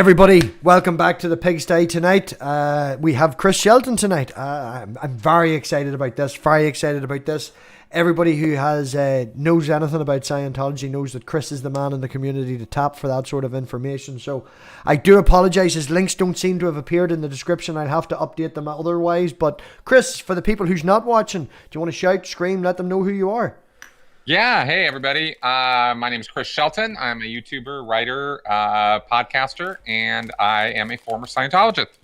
Everybody, welcome back to the Pigsty tonight. We have Chris Shelton tonight. I'm very excited about this. Everybody who has knows anything about Scientology knows that Chris is the man in the community to tap for that sort of information. So I do apologise. His links don't seem to have appeared in the description. I'll have to update them otherwise. But Chris, for the people who's not watching, do you want to shout, scream, let them know who you are? Yeah. Hey, everybody. My name is Chris Shelton. I'm a YouTuber, writer, podcaster, and I am a former Scientologist.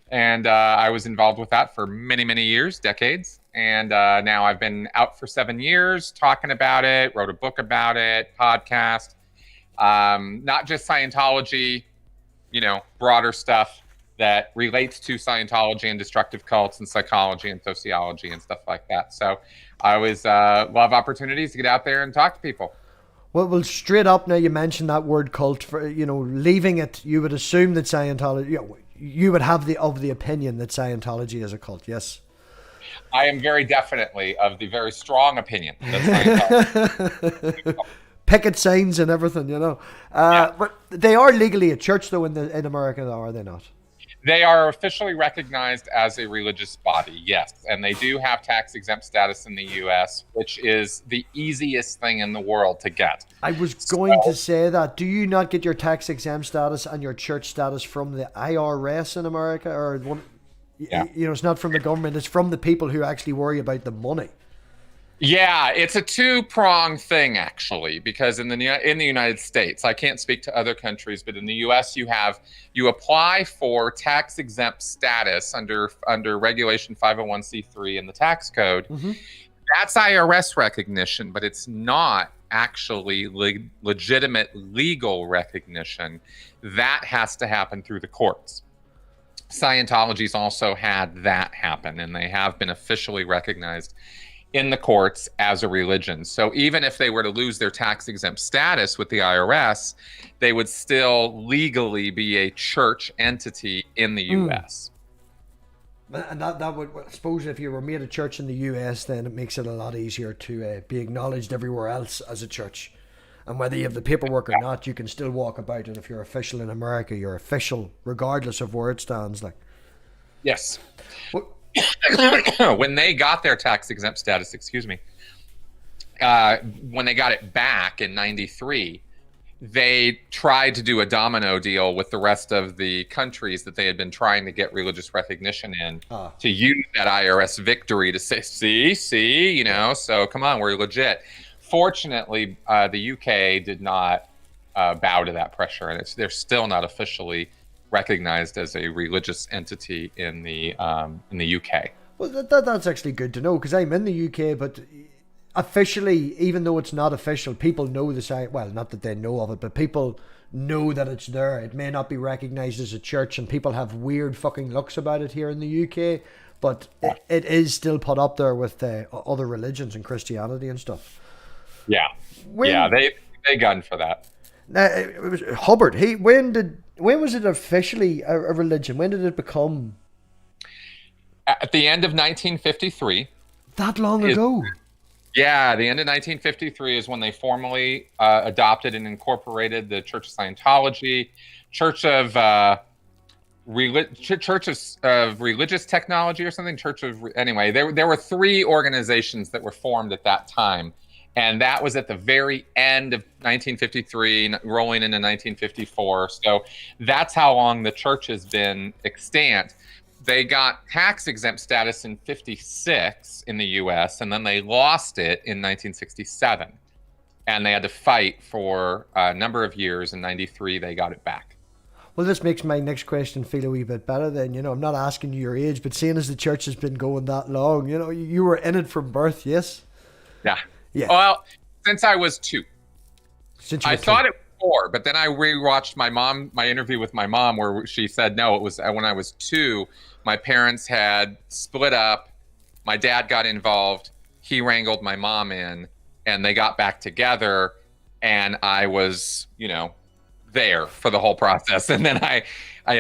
And I was involved with that for many, many years, decades. And now I've been out for 7 years talking about it, wrote a book about it, podcast, not just Scientology, broader stuff that relates to Scientology and destructive cults and psychology and sociology and stuff like that. So I always love opportunities to get out there and talk to people. Well, straight up now, you mentioned that word cult. For leaving it, you would assume that Scientology, you would have the opinion that Scientology is a cult, yes? I am very definitely of the very strong opinion that Scientology picket signs and everything, Yeah. But they are legally a church, though, in America, though, are they not? They are officially recognized as a religious body, yes. And they do have tax-exempt status in the U.S., which is the easiest thing in the world to get. I was going to say that. Do you not get your tax-exempt status and your church status from the IRS in America? Or it's not from the government. It's from the people who actually worry about the money. Yeah, it's a two-pronged thing, actually, because in the United States, I can't speak to other countries, but in the U.S. you apply for tax-exempt status under Regulation 501c3 in the tax code. Mm-hmm. That's IRS recognition, but it's not actually legitimate legal recognition. That has to happen through the courts. Scientology's also had that happen, and they have been officially recognized in the courts as a religion. So even if they were to lose their tax-exempt status with the IRS, they would still legally be a church entity in the U.S. And that would, I suppose, if you were made a church in the U.S., then it makes it a lot easier to be acknowledged everywhere else as a church. And whether you have the paperwork or not, you can still walk about. And if you're official in America, you're official regardless of where it stands. Yes. Well, when they got their tax-exempt status, when they got it back in 93, they tried to do a domino deal with the rest of the countries that they had been trying to get religious recognition in to use that IRS victory to say, see, so come on, we're legit. Fortunately, the UK did not bow to that pressure, and they're still not officially recognized as a religious entity in the UK. Well, that's actually good to know, because I'm in the UK, but officially, even though it's not official, people know well, not that they know of it, but people know that it's there. It may not be recognized as a church, and people have weird fucking looks about it here in the UK, but it is still put up there with other religions and Christianity and stuff. Yeah. They gunned for that. Now, it was Hubbard. When was it officially a religion? When did it become? At the end of 1953. That long ago? Yeah, the end of 1953 is when they formally adopted and incorporated the Church of Scientology, Church of Religious Technology or something. Anyway, there were 3 organizations that were formed at that time. And that was at the very end of 1953, rolling into 1954. So that's how long the church has been extant. They got tax-exempt status in 56 in the U.S., and then they lost it in 1967. And they had to fight for a number of years. In 93, they got it back. Well, this makes my next question feel a wee bit better then. I'm not asking you your age, but seeing as the church has been going that long, you were in it from birth, yes? Yeah. Yeah. Well, since I was 2. I thought it was 4, but then I rewatched my interview with my mom, where she said, no, it was when I was 2. My parents had split up. My dad got involved. He wrangled my mom in, and they got back together. And I was, there for the whole process. And then I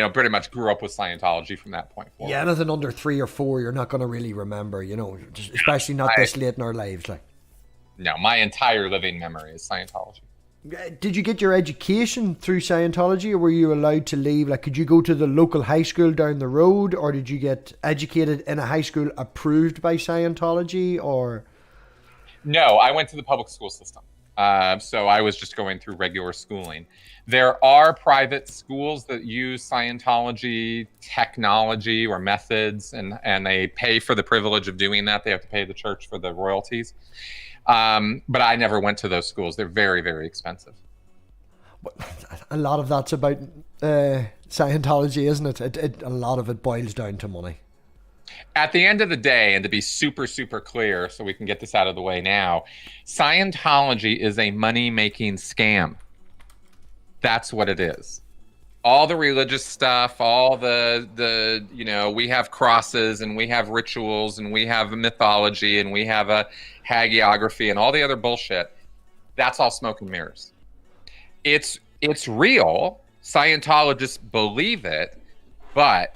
pretty much grew up with Scientology from that point forward. Yeah, anything under 3 or 4, you're not going to really remember, especially not this late in our lives, No, my entire living memory is Scientology. Did you get your education through Scientology, or were you allowed to leave? Like, could you go to the local high school down the road, or did you get educated in a high school approved by Scientology, or? No, I went to the public school system. So I was just going through regular schooling. There are private schools that use Scientology technology or methods, and they pay for the privilege of doing that. They have to pay the church for the royalties. But I never went to those schools. They're very, very expensive. A lot of that's about Scientology, isn't it? A lot of it boils down to money. At the end of the day, and to be super, super clear, so we can get this out of the way now, Scientology is a money-making scam. That's what it is. All the religious stuff, all the we have crosses and we have rituals and we have a mythology and we have a hagiography and all the other bullshit. That's all smoke and mirrors. It's real. Scientologists believe it, but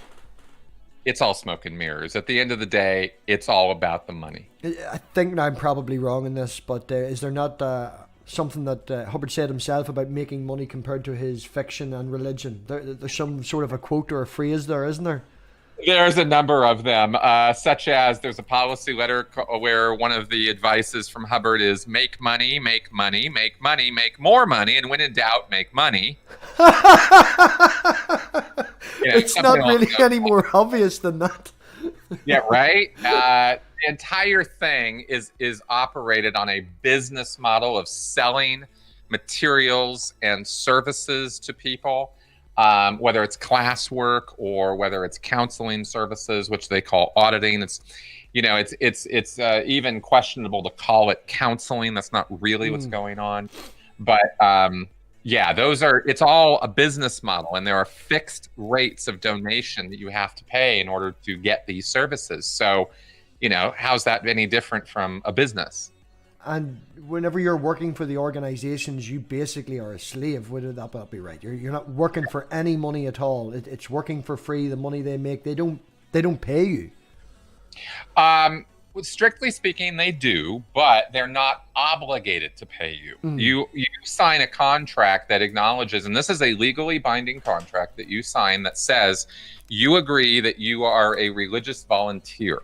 it's all smoke and mirrors. At the end of the day, it's all about the money. I think I'm probably wrong in this, but is there not something that Hubbard said himself about making money compared to his fiction and religion? There's some sort of a quote or a phrase there, isn't there? There's a number of them, such as there's a policy letter where one of the advices from Hubbard is make money, make money, make money, make more money, and when in doubt, make money. It's not really any more obvious than that. Yeah, right? The entire thing is operated on a business model of selling materials and services to people. Whether it's classwork or whether it's counseling services, which they call auditing. It's even questionable to call it counseling. That's not really what's going on. But it's all a business model, and there are fixed rates of donation that you have to pay in order to get these services. So, how's that any different from a business? And whenever you're working for the organizations, you basically are a slave. Would that be right? You're not working for any money at all. It's working for free. The money they make, they don't pay you. Strictly speaking, they do, but they're not obligated to pay you. You sign a contract that acknowledges, and this is a legally binding contract that you sign that says you agree that you are a religious volunteer.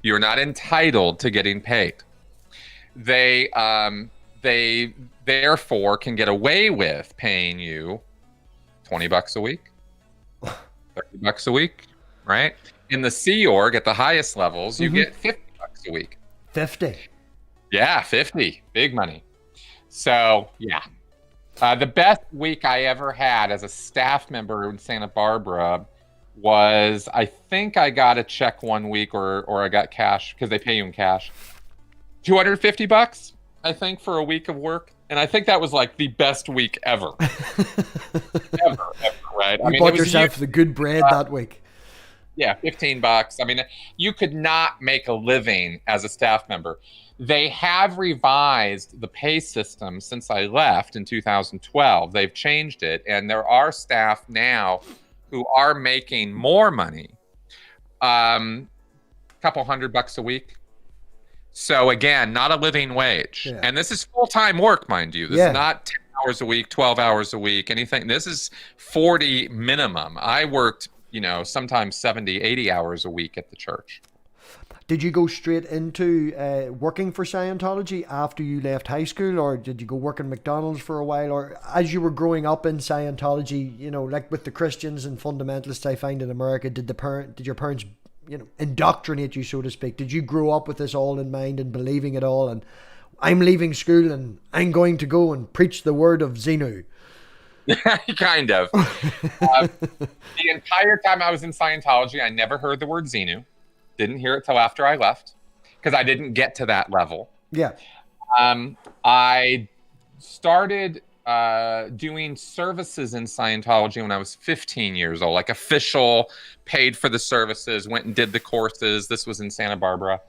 You're not entitled to getting paid. They therefore can get away with paying you $20 a week, $30 a week, right? In the Sea Org at the highest levels, you get $50 a week. 50. Yeah, 50. Big money. So yeah. The best week I ever had as a staff member in Santa Barbara was, I think I got a check one week or I got cash because they pay you in cash. $250, I think, for a week of work. And I think that was like the best week ever. ever, right? You bought yourself the good bread that week. Yeah, $15. I mean, you could not make a living as a staff member. They have revised the pay system since I left in 2012. They've changed it. And there are staff now who are making more money, $200 a week. So again, not a living wage. Yeah. And this is full-time work, mind you. This is not 10 hours a week, 12 hours a week, anything. This is 40 minimum. I worked, sometimes 70, 80 hours a week at the church. Did you go straight into working for Scientology after you left high school, or did you go work in McDonald's for a while? Or as you were growing up in Scientology, like with the Christians and fundamentalists I find in America, did your parents indoctrinate you, so to speak? Did you grow up with this all in mind and believing it all, and I'm leaving school and I'm going to go and preach the word of Xenu? Kind of. The entire time I was in Scientology, I never heard the word Xenu. Didn't hear it till after I left because I didn't get to that level. Yeah. I started doing services in Scientology when I was 15 years old, like official, paid for the services, went and did the courses. This was in Santa Barbara.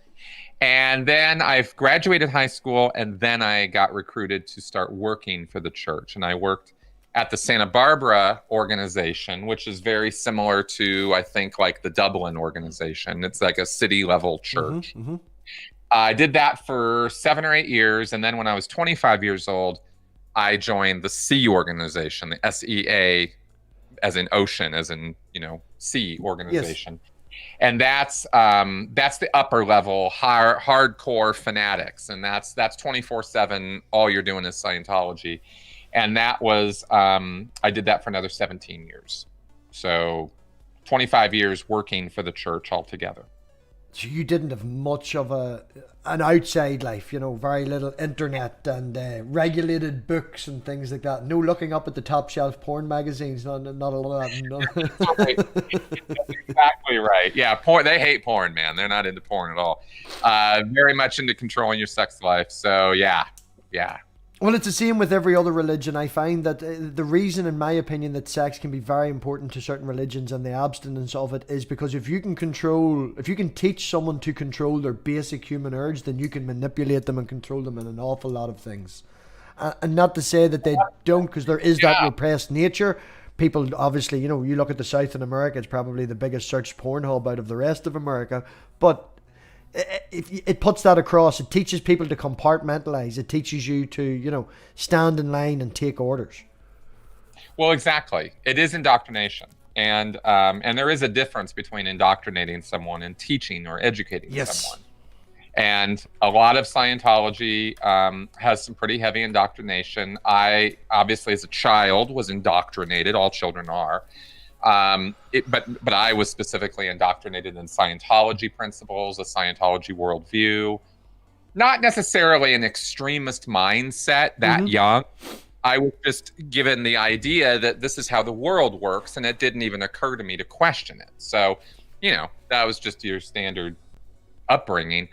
And then I graduated high school, and then I got recruited to start working for the church. And I worked at the Santa Barbara organization, which is very similar to, I think, like the Dublin organization. It's like a city level church. Mm-hmm, mm-hmm. I did that for 7 or 8 years. And then when I was 25 years old, I joined the Sea organization, the SEA, as in ocean, as in, sea organization. Yes. And that's the upper level, hardcore fanatics, and that's 24/7. All you're doing is Scientology, and that was I did that for another 17 years, so 25 years working for the church altogether. So you didn't have much of an outside life, very little internet and regulated books and things like that. No looking up at the top shelf porn magazines, not a lot of that. That's exactly right. Yeah, porn. They hate porn, man. They're not into porn at all. Very much into controlling your sex life. So yeah. Well, it's the same with every other religion. I find that the reason, in my opinion, that sex can be very important to certain religions and the abstinence of it is because if you can teach someone to control their basic human urge, then you can manipulate them and control them in an awful lot of things. And not to say that they don't, because there is that repressed nature. People, obviously, you look at the South in America, it's probably the biggest searched porn hub out of the rest of America. But it puts that across. It teaches people to compartmentalize. It teaches you to, stand in line and take orders. Well, exactly. It is indoctrination. And there is a difference between indoctrinating someone and teaching or educating someone. And a lot of Scientology has some pretty heavy indoctrination. I, obviously, as a child, was indoctrinated. All children are. But I was specifically indoctrinated in Scientology principles, a Scientology worldview, not necessarily an extremist mindset that young. I was just given the idea that this is how the world works, and it didn't even occur to me to question it. So, that was just your standard upbringing.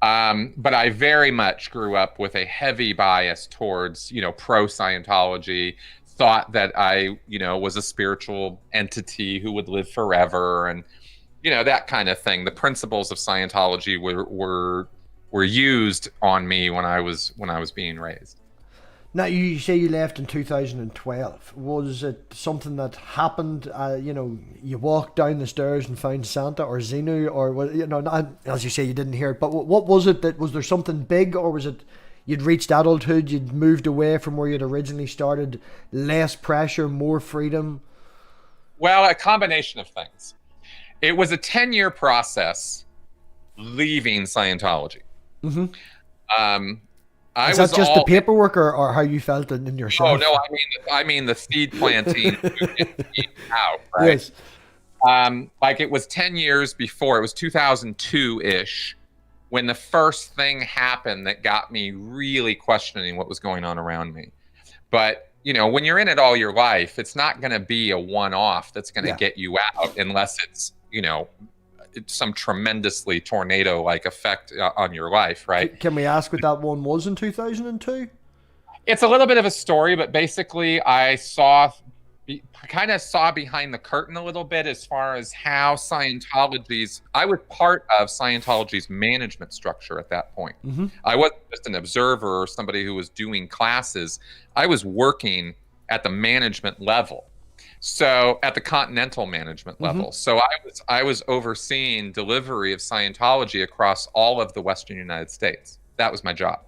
But I very much grew up with a heavy bias towards, pro-Scientology, thought that I, was a spiritual entity who would live forever, and that kind of thing. The principles of Scientology were used on me when I was being raised. Now, you say you left in 2012. Was it something that happened? You walked down the stairs and found Santa or Xenu, or as you say, you didn't hear it. But what was it? Was there something big, or was it? You'd reached adulthood, you'd moved away from where you'd originally started, less pressure, more freedom? Well, a combination of things. It was a 10-year process leaving Scientology. Is that just the paperwork or how you felt in yourself? Oh, no, I mean the seed planting out, right? Yes. It was 10 years before, it was 2002-ish. When the first thing happened that got me really questioning what was going on around me. But, when you're in it all your life, it's not going to be a one-off that's going to get you out unless it's, it's some tremendously tornado-like effect on your life, right? Can we ask what that one was in 2002? It's a little bit of a story, but basically I kind of saw behind the curtain a little bit as far as how I was part of Scientology's management structure at that point. I wasn't just an observer or somebody who was doing classes. I was working at the management level. So at the continental management level. So I was overseeing delivery of Scientology across all of the Western United States. That was my job.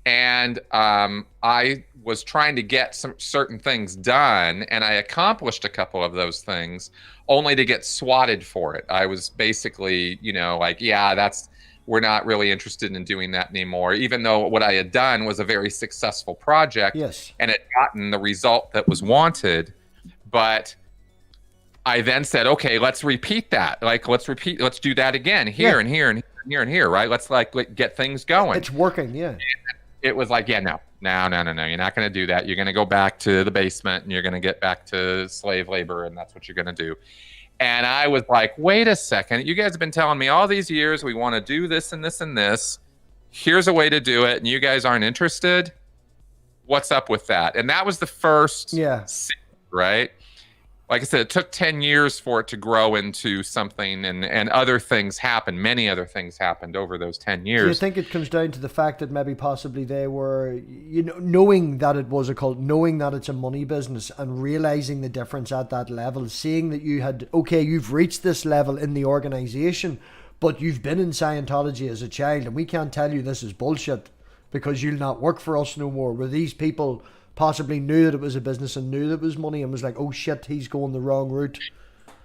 And I was trying to get some certain things done, and I accomplished a couple of those things, only to get swatted for it. I was basically, we're not really interested in doing that anymore, even though what I had done was a very successful project, and had gotten the result that was wanted. But I then said, okay, let's repeat that. Let's do that again here and here and here and here, right? Let's get things going. It's working, yeah. It was like, no. You're not going to do that. You're going to go back to the basement and you're going to get back to slave labor, and that's what you're going to do. And I was like, wait a second. You guys have been telling me all these years we want to do this and this and this. Here's a way to do it, and you guys aren't interested? What's up with that? And that was the first, right? Like I said, it took 10 years for it to grow into something, and other things happened. Many other things happened over those 10 years. Do you think it comes down to the fact that maybe possibly they were, knowing that it was a cult, knowing that it's a money business, and realizing the difference at that level, seeing that you've reached this level in the organization, but you've been in Scientology as a child, and we can't tell you this is bullshit. because you'll not work for us no more. Where these people possibly knew that it was a business and knew that it was money and was like, oh shit, he's going the wrong route.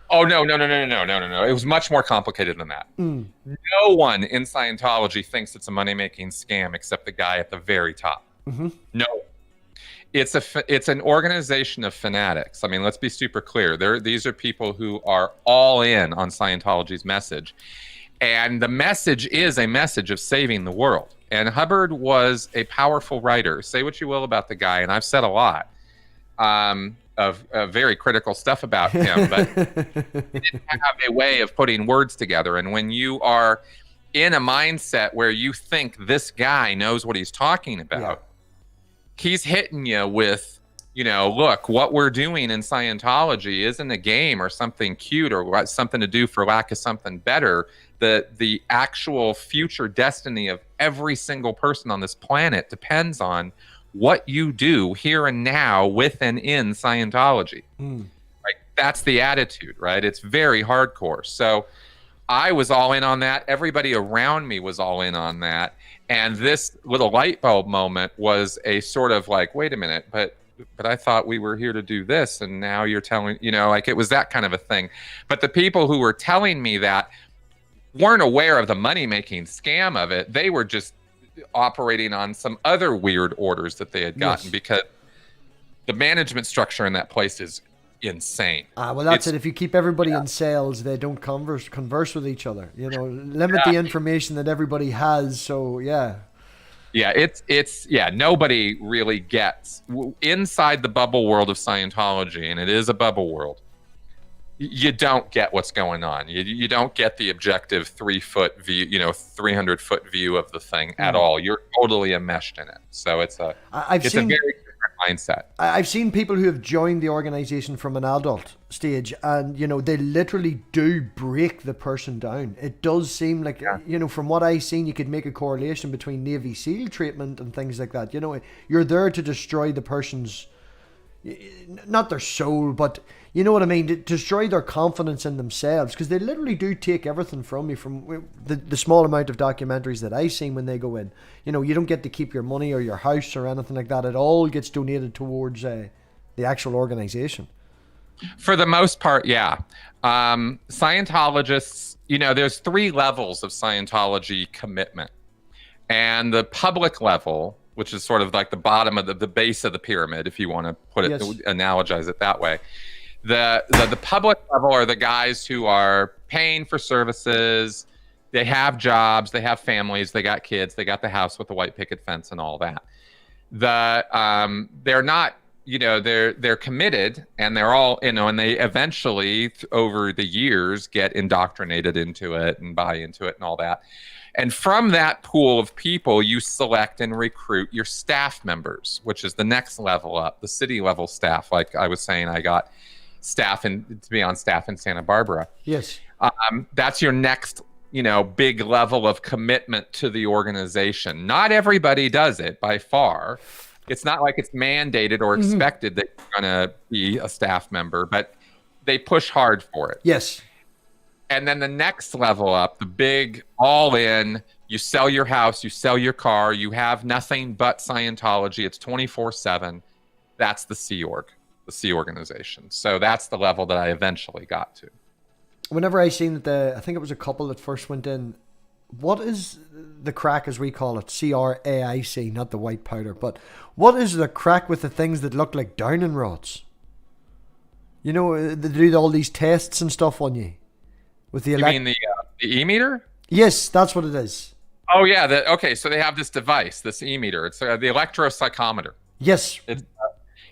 Oh, no. It was much more complicated than that. No one in Scientology thinks it's a money-making scam except the guy at the very top. No. It's an organization of fanatics. I mean, let's be super clear. These are people who are all in on Scientology's message. And the message is a message of saving the world. And Hubbard was a powerful writer. Say what you will about the guy, and I've said a lot of very critical stuff about him, but he didn't have a way of putting words together. And when you are in a mindset where you think this guy knows what he's talking about, he's hitting you with, look, what we're doing in Scientology isn't a game or something cute or something to do for lack of something better. The actual future destiny of every single person on this planet depends on what you do here and now with and in Scientology. Right? That's the attitude, right? It's very hardcore. So I was all in on that. Everybody around me was all in on that. And this little light bulb moment was a sort of like, wait a minute, but I thought we were here to do this. And now you're telling, like it was that kind of a thing. But the people who were telling me that weren't aware of the money-making scam of it. They were just operating on some other weird orders that they had gotten because the management structure in that place is insane. Well, that's it. If you keep everybody in cells, they don't converse with each other. Limit the information that everybody has. So it's nobody really gets inside the bubble world of Scientology, and it is a bubble world. You don't get what's going on. You don't get the objective 3-foot view, 300-foot view of the thing at all. You're totally enmeshed in it. So it's a very different mindset. I've seen people who have joined the organization from an adult stage, and they literally do break the person down. It does seem like from what I've seen, you could make a correlation between Navy SEAL treatment and things like that. You're there to destroy the person's, not their soul, but you know what I mean, to destroy their confidence in themselves, because they literally do take everything from you. From the small amount of documentaries that I've seen when they go in, you don't get to keep your money or your house or anything like that. It all gets donated towards the actual organization. For the most part, yeah. Scientologists, there's 3 levels of Scientology commitment. And the public level, which is sort of like the bottom of the base of the pyramid, if you want to put it, analogize it that way. The public level are the guys who are paying for services. They have jobs, they have families, they got kids, they got the house with the white picket fence and all that. They're not, they're committed, and they're all, and they eventually over the years get indoctrinated into it and buy into it and all that. And from that pool of people, you select and recruit your staff members, which is the next level up, the city level staff. Like I was saying, I got to be on staff in Santa Barbara. Yes. That's your next, big level of commitment to the organization. Not everybody does it by far. It's not like it's mandated or expected that you're going to be a staff member, but they push hard for it. Yes. And then the next level up, the big all in, you sell your house, you sell your car, you have nothing but Scientology. It's 24/7. That's the Sea Org, the Sea organization. So that's the level that I eventually got to. Whenever I seen that I think it was a couple that first went in, what is the crack, as we call it, CRAIC, not the white powder, but what is the crack with the things that look like Downing rods? They do all these tests and stuff on you. With the you mean the e-meter? Yes, that's what it is. Oh yeah. Okay, so they have this device, this e-meter. It's the electropsychometer. Yes.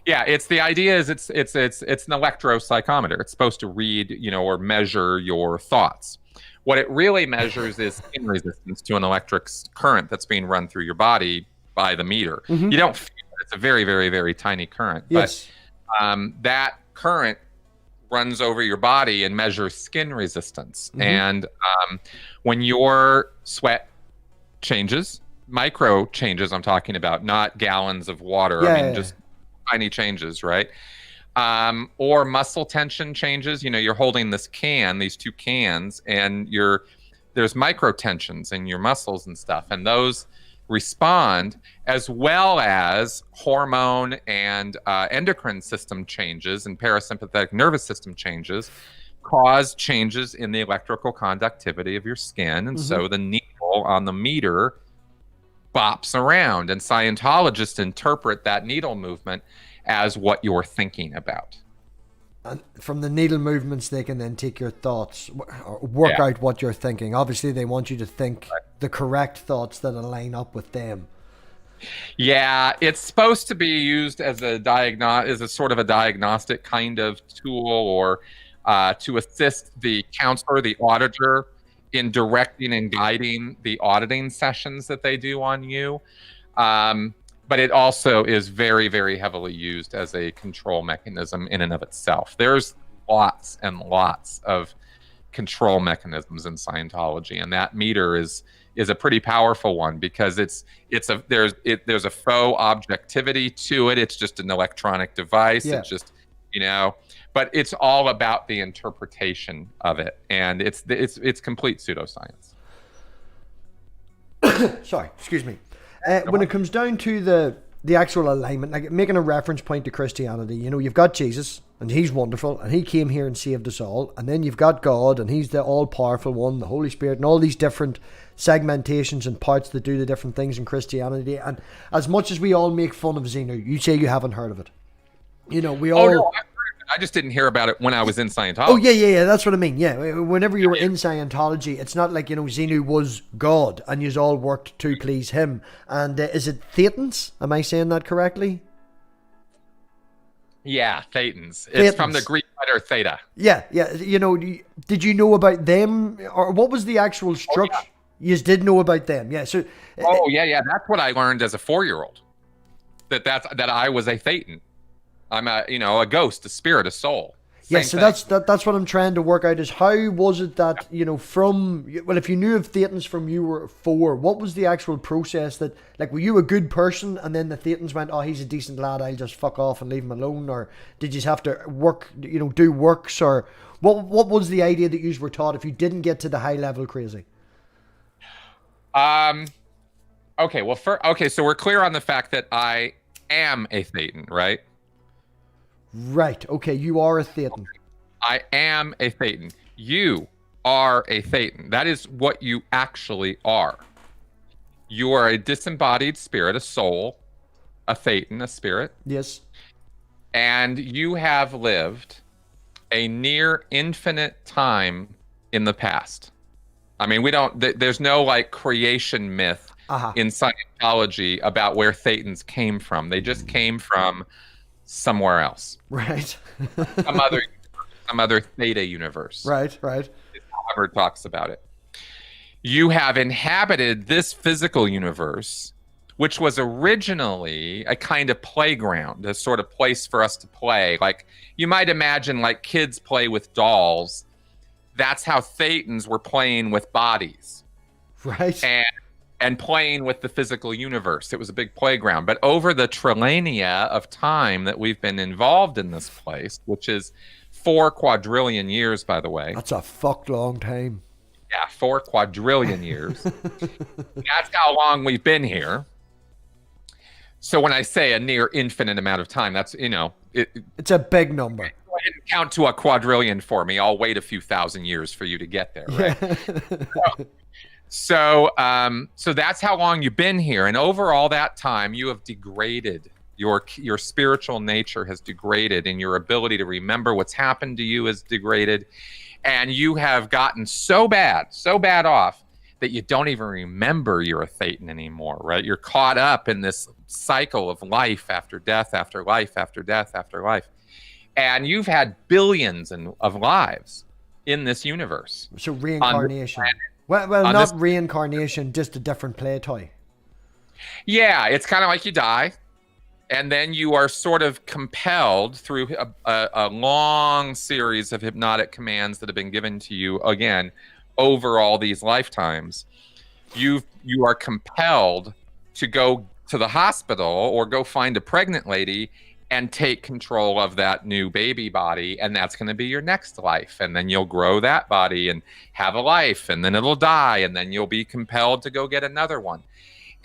It's the idea is it's an electropsychometer. It's supposed to read, or measure your thoughts. What it really measures is skin resistance to an electric current that's being run through your body by the meter. You don't feel it. It's a very, very, very tiny current. Yes. But that current runs over your body and measures skin resistance. And when your sweat changes, micro changes I'm talking about, not gallons of water, just tiny changes, right? Or muscle tension changes. You're holding these 2 cans, and there's micro tensions in your muscles and stuff, and those respond, as well as hormone and endocrine system changes and parasympathetic nervous system changes cause changes in the electrical conductivity of your skin. And so the needle on the meter bops around, and Scientologists interpret that needle movement as what you're thinking about. And from the needle movements, they can then take your thoughts, or work out what you're thinking. Obviously, they want you to think the correct thoughts that align up with them. Yeah, it's supposed to be used as a sort of a diagnostic kind of tool, or to assist the counselor, the auditor, in directing and guiding the auditing sessions that they do on you. But it also is very, very heavily used as a control mechanism in and of itself. There's lots and lots of control mechanisms in Scientology, and that meter is a pretty powerful one, because there's a faux objectivity to it. It's just an electronic device. Yeah. It's just, but it's all about the interpretation of it, and it's complete pseudoscience. Sorry, excuse me. When it comes down to the actual alignment, like making a reference point to Christianity, you've got Jesus, and he's wonderful, and he came here and saved us all. And then you've got God, and he's the all-powerful one, the Holy Spirit, and all these different segmentations and parts that do the different things in Christianity. And as much as we all make fun of Xenu, you say you haven't heard of it. We all... Oh, no, I just didn't hear about it when I was in Scientology. Oh, yeah, that's what I mean. Yeah, whenever you were in Scientology, it's not like, Xenu was God and you all worked to please him. And is it Thetans? Am I saying that correctly? Yeah, Thetans. It's from the Greek letter theta. Yeah. Did you know about them? Or what was the actual structure? Oh, yeah. You did know about them, yeah. So. Yeah. That's what I learned as a 4-year-old. That I was a Thetan. I'm a ghost, a spirit, a soul. Yeah, so that's what I'm trying to work out, is how was it that, if you knew of Thetans from you were 4, what was the actual process that, like, were you a good person and then the Thetans went, oh, he's a decent lad, I'll just fuck off and leave him alone? Or did you have to work, do works? Or what was the idea that you were taught if you didn't get to the high level crazy? So we're clear on the fact that I am a Thetan, right? Right. Okay, you are a Thetan. I am a Thetan. You are a Thetan. That is what you actually are. You are a disembodied spirit, a soul, a Thetan, a spirit. Yes. And you have lived a near infinite time in the past. I mean, there's no like creation myth in Scientology about where Thetans came from. They just came from somewhere else, right? some other theta universe, right. Hubbard talks about it. You have inhabited this physical universe, which was originally a kind of playground, a sort of place for us to play. Like you might imagine, like kids play with dolls. That's how Thetans were playing with bodies, right? And playing with the physical universe. It was a big playground. But over the trillinia of time that we've been involved in this place, which is 4 quadrillion years, by the way. That's a fucked long time. Yeah, 4 quadrillion years. That's how long we've been here. So when I say a near infinite amount of time, that's, it's a big number. Go ahead and count to a quadrillion for me. I'll wait a few thousand years for you to get there, right? So that's how long you've been here, and over all that time, you have degraded. Your spiritual nature has degraded, and your ability to remember what's happened to you is degraded, and you have gotten so bad off that you don't even remember you're a Thetan anymore, right? You're caught up in this cycle of life after death, after life, after death, after life, and you've had billions of lives in this universe. So reincarnation. Well, not reincarnation, just a different play toy. Yeah, it's kind of like you die, and then you are sort of compelled through a long series of hypnotic commands that have been given to you, again, over all these lifetimes. You are compelled to go to the hospital or go find a pregnant lady and take control of that new baby body, and that's going to be your next life. And then you'll grow that body and have a life, and then it'll die, and then you'll be compelled to go get another one.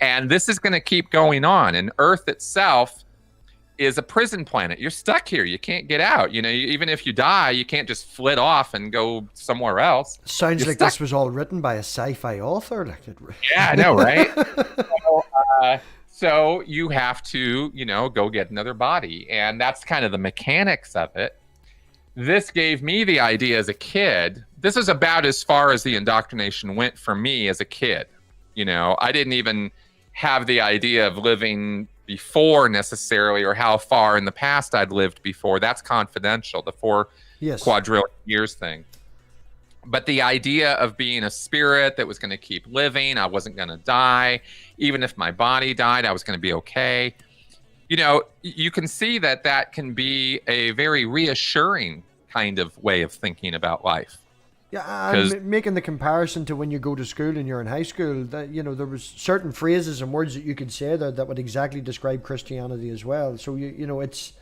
And this is going to keep going on. And Earth itself is a prison planet. You're stuck here. You can't get out. Even if you die, you can't just flit off and go somewhere else. Sounds You're like stuck. this was all written by a sci-fi author. Yeah, I know, right? So you have to, go get another body. And that's kind of the mechanics of it. This gave me the idea as a kid. This is about as far as the indoctrination went for me as a kid. I didn't even have the idea of living before necessarily, or how far in the past I'd lived before. That's confidential, the 4 quadrillion years thing. But the idea of being a spirit that was going to keep living, I wasn't going to die. Even if my body died, I was going to be okay. You can see that can be a very reassuring kind of way of thinking about life. Yeah, and making the comparison to when you go to school and you're in high school, that there was certain phrases and words that you could say that would exactly describe Christianity as well. So it's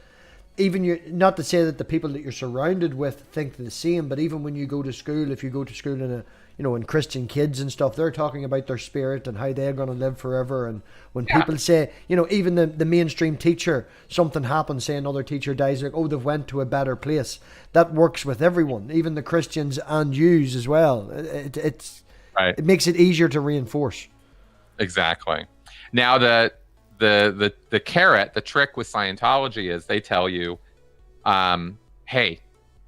even not to say that the people that you're surrounded with think the same, but even when you go to school, if you go to school in a in Christian kids and stuff, they're talking about their spirit and how they're going to live forever. And when people say, even the mainstream teacher, something happens, say another teacher dies, like, oh, they've went to a better place. That works with everyone, even the Christians and Jews as well. It makes it easier to reinforce. Exactly. Now the carrot, the trick with Scientology is they tell you, hey,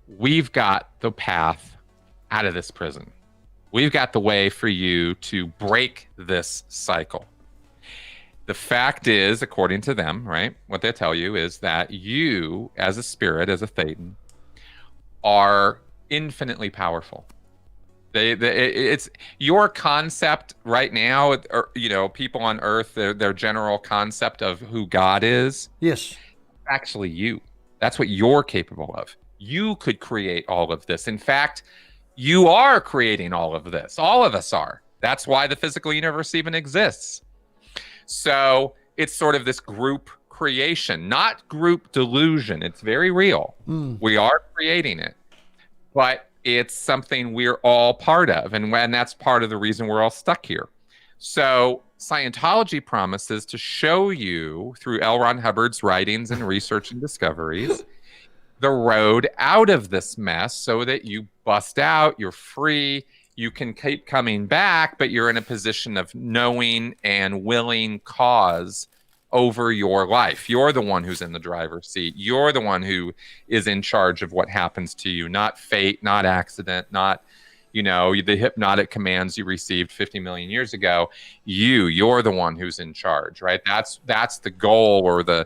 we've got the path out of this prison. We've got the way for you to break this cycle. The fact is, according to them, right, what they tell you is that you, as a spirit, as a Thetan, are infinitely powerful. It's your concept right now, or, people on Earth, their general concept of who God is. Yes. Actually, you. That's what you're capable of. You could create all of this. In fact, you are creating all of this. All of us are. That's why the physical universe even exists. So it's sort of this group creation, not group delusion. It's very real. We are creating it, but it's something we're all part of. And that's part of the reason we're all stuck here. So Scientology promises to show you through L. Ron Hubbard's writings and research and discoveries the road out of this mess so that you bust out, you're free, you can keep coming back, but you're in a position of knowing and willing cause over your life. You're the one who's in the driver's seat. You're the one who is in charge of what happens to you, not fate, not accident, not, the hypnotic commands you received 50 million years ago. You're the one who's in charge, right? That's the goal, or the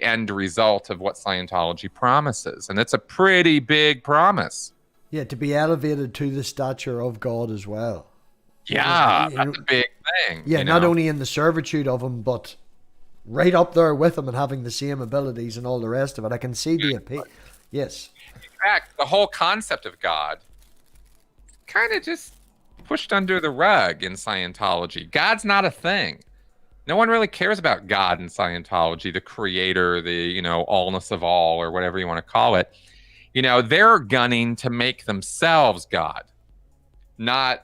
end result of what Scientology promises. And it's a pretty big promise. Yeah, to be elevated to the stature of God as well. Yeah, that's a big thing. Yeah, not only in the servitude of him, but right up there with him and having the same abilities and all the rest of it. I can see the appeal. Yes. In fact, the whole concept of God kind of just pushed under the rug in Scientology. God's not a thing. No one really cares about God in Scientology, the creator, the, allness of all, or whatever you want to call it. They're gunning to make themselves God, not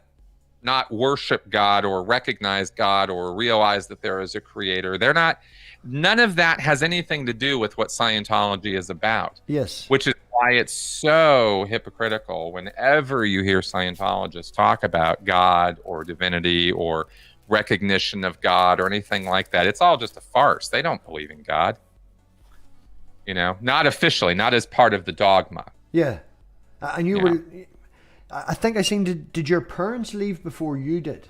worship God or recognize God or realize that there is a creator. None of that has anything to do with what Scientology is about. Yes. Which is why it's so hypocritical whenever you hear Scientologists talk about God or divinity or recognition of God or anything like that. It's all just a farce. They don't believe in God. Not officially, not as part of the dogma. Yeah. And you were, I think I seen, did your parents leave before you did?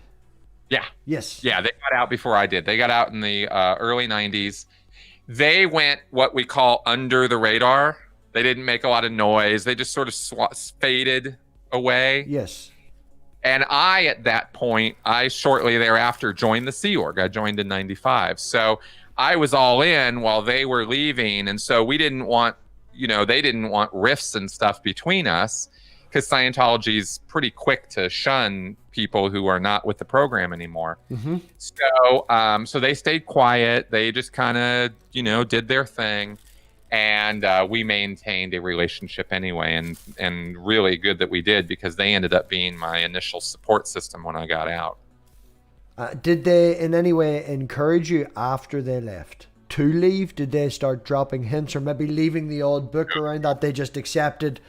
Yeah. Yes. Yeah, they got out before I did. They got out in the early 90s. They went what we call under the radar. They didn't make a lot of noise. They just sort of faded away. Yes. And I, at that point, shortly thereafter joined the Sea Org. I joined in 95. So I was all in while they were leaving. And so we didn't want, they didn't want rifts and stuff between us, because Scientology is pretty quick to shun people who are not with the program anymore. Mm-hmm. So they stayed quiet. They just kind of, did their thing. And we maintained a relationship anyway, and really good that we did, because they ended up being my initial support system when I got out. Did they in any way encourage you after they left to leave? Did they start dropping hints or maybe leaving the odd book around that they just accepted,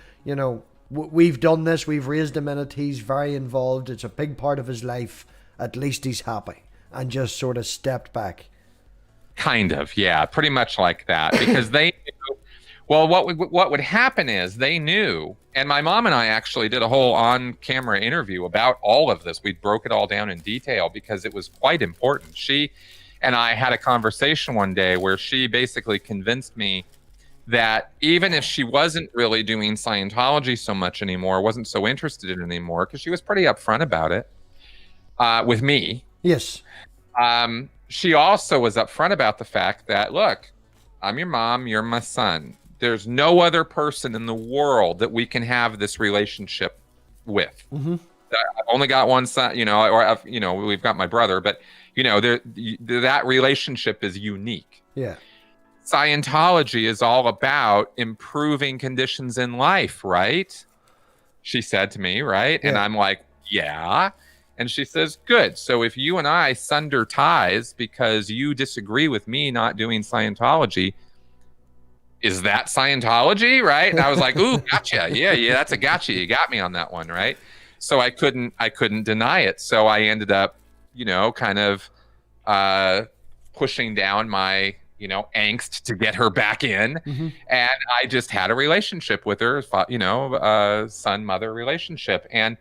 we've done this, we've raised him in it, he's very involved, it's a big part of his life, at least he's happy, and just sort of stepped back? Kind of, yeah, pretty much like that, because they knew, well, what would happen is they knew, and my mom and I actually did a whole on-camera interview about all of this. We broke it all down in detail because it was quite important. She and I had a conversation one day where she basically convinced me that even if she wasn't really doing Scientology so much anymore, wasn't so interested in it anymore, because she was pretty upfront about it with me. Yes. She also was upfront about the fact that, look, I'm your mom, you're my son. There's no other person in the world that we can have this relationship with. Mm-hmm. I've only got one son, we've got my brother, but that relationship is unique. Yeah. Scientology is all about improving conditions in life, right? She said to me, right? Yeah. And I'm like, yeah. And she says, good. So if you and I sunder ties because you disagree with me not doing Scientology, is that Scientology, right? And I was like, ooh, gotcha. Yeah, that's a gotcha. You got me on that one, right? So I couldn't deny it. So I ended up, kind of pushing down my, angst to get her back in. Mm-hmm. And I just had a relationship with her, son-mother relationship. And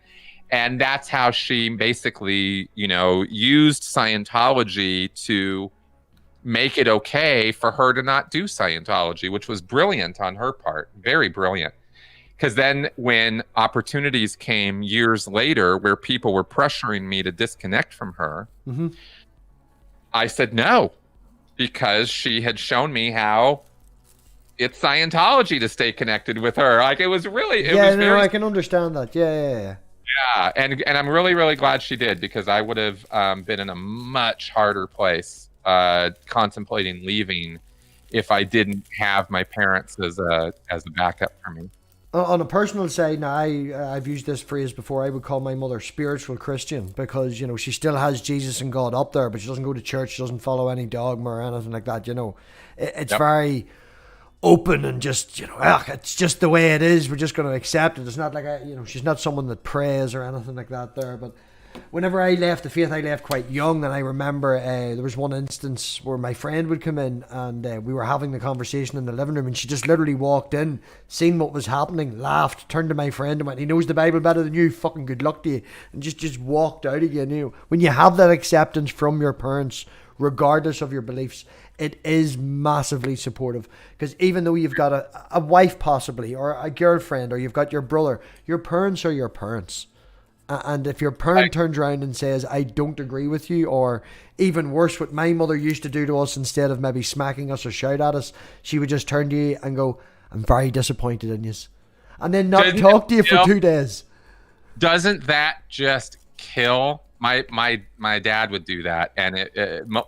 that's how she basically, used Scientology to make it okay for her to not do Scientology, which was brilliant on her part, very brilliant. Because then when opportunities came years later where people were pressuring me to disconnect from her, mm-hmm. I said no, because she had shown me how it's Scientology to stay connected with her. Like, it was really, I can understand that. Yeah. Yeah, and I'm really, really glad she did, because I would have been in a much harder place contemplating leaving if I didn't have my parents as a backup for me. On a personal side, now I've used this phrase before. I would call my mother spiritual Christian, because she still has Jesus and God up there, but she doesn't go to church, she doesn't follow any dogma or anything like that. It's very open and just it's just the way it is. We're just going to accept it. It's not like she's not someone that prays or anything like that there. But whenever I left the faith, I left quite young, and I remember there was one instance where my friend would come in, and we were having the conversation in the living room, and she just literally walked in, seen what was happening, laughed, turned to my friend and went, "He knows the Bible better than you, fucking good luck to you," and just walked out again. When you have that acceptance from your parents, regardless of your beliefs, it is massively supportive. Because even though you've got a wife possibly, or a girlfriend, or you've got your brother, your parents are your parents. And if your parent turns around and says, I don't agree with you, or even worse, what my mother used to do to us, instead of maybe smacking us or shout at us, she would just turn to you and go, I'm very disappointed in you. And then not talk to you for 2 days. Doesn't that just kill? My dad would do that. And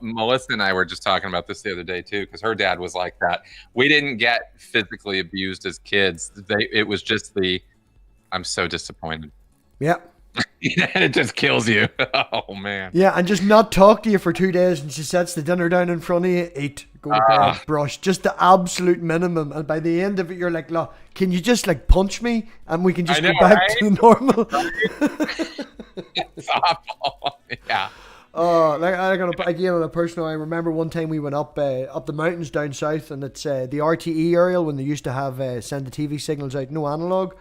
Melissa and I were just talking about this the other day too, because her dad was like that. We didn't get physically abused as kids. It was just I'm so disappointed. Yeah. It just kills you. Oh man. Yeah, and just not talk to you for 2 days, and she sets the dinner down in front of you, eat, go to bed, brush, just the absolute minimum. And by the end of it, you're like, look, can you just punch me and we can just go back to the normal? It's awful. Yeah. Again, on a personal, I remember one time we went up the mountains down south, and it's the RTE area when they used to have send the TV signals out, no analog.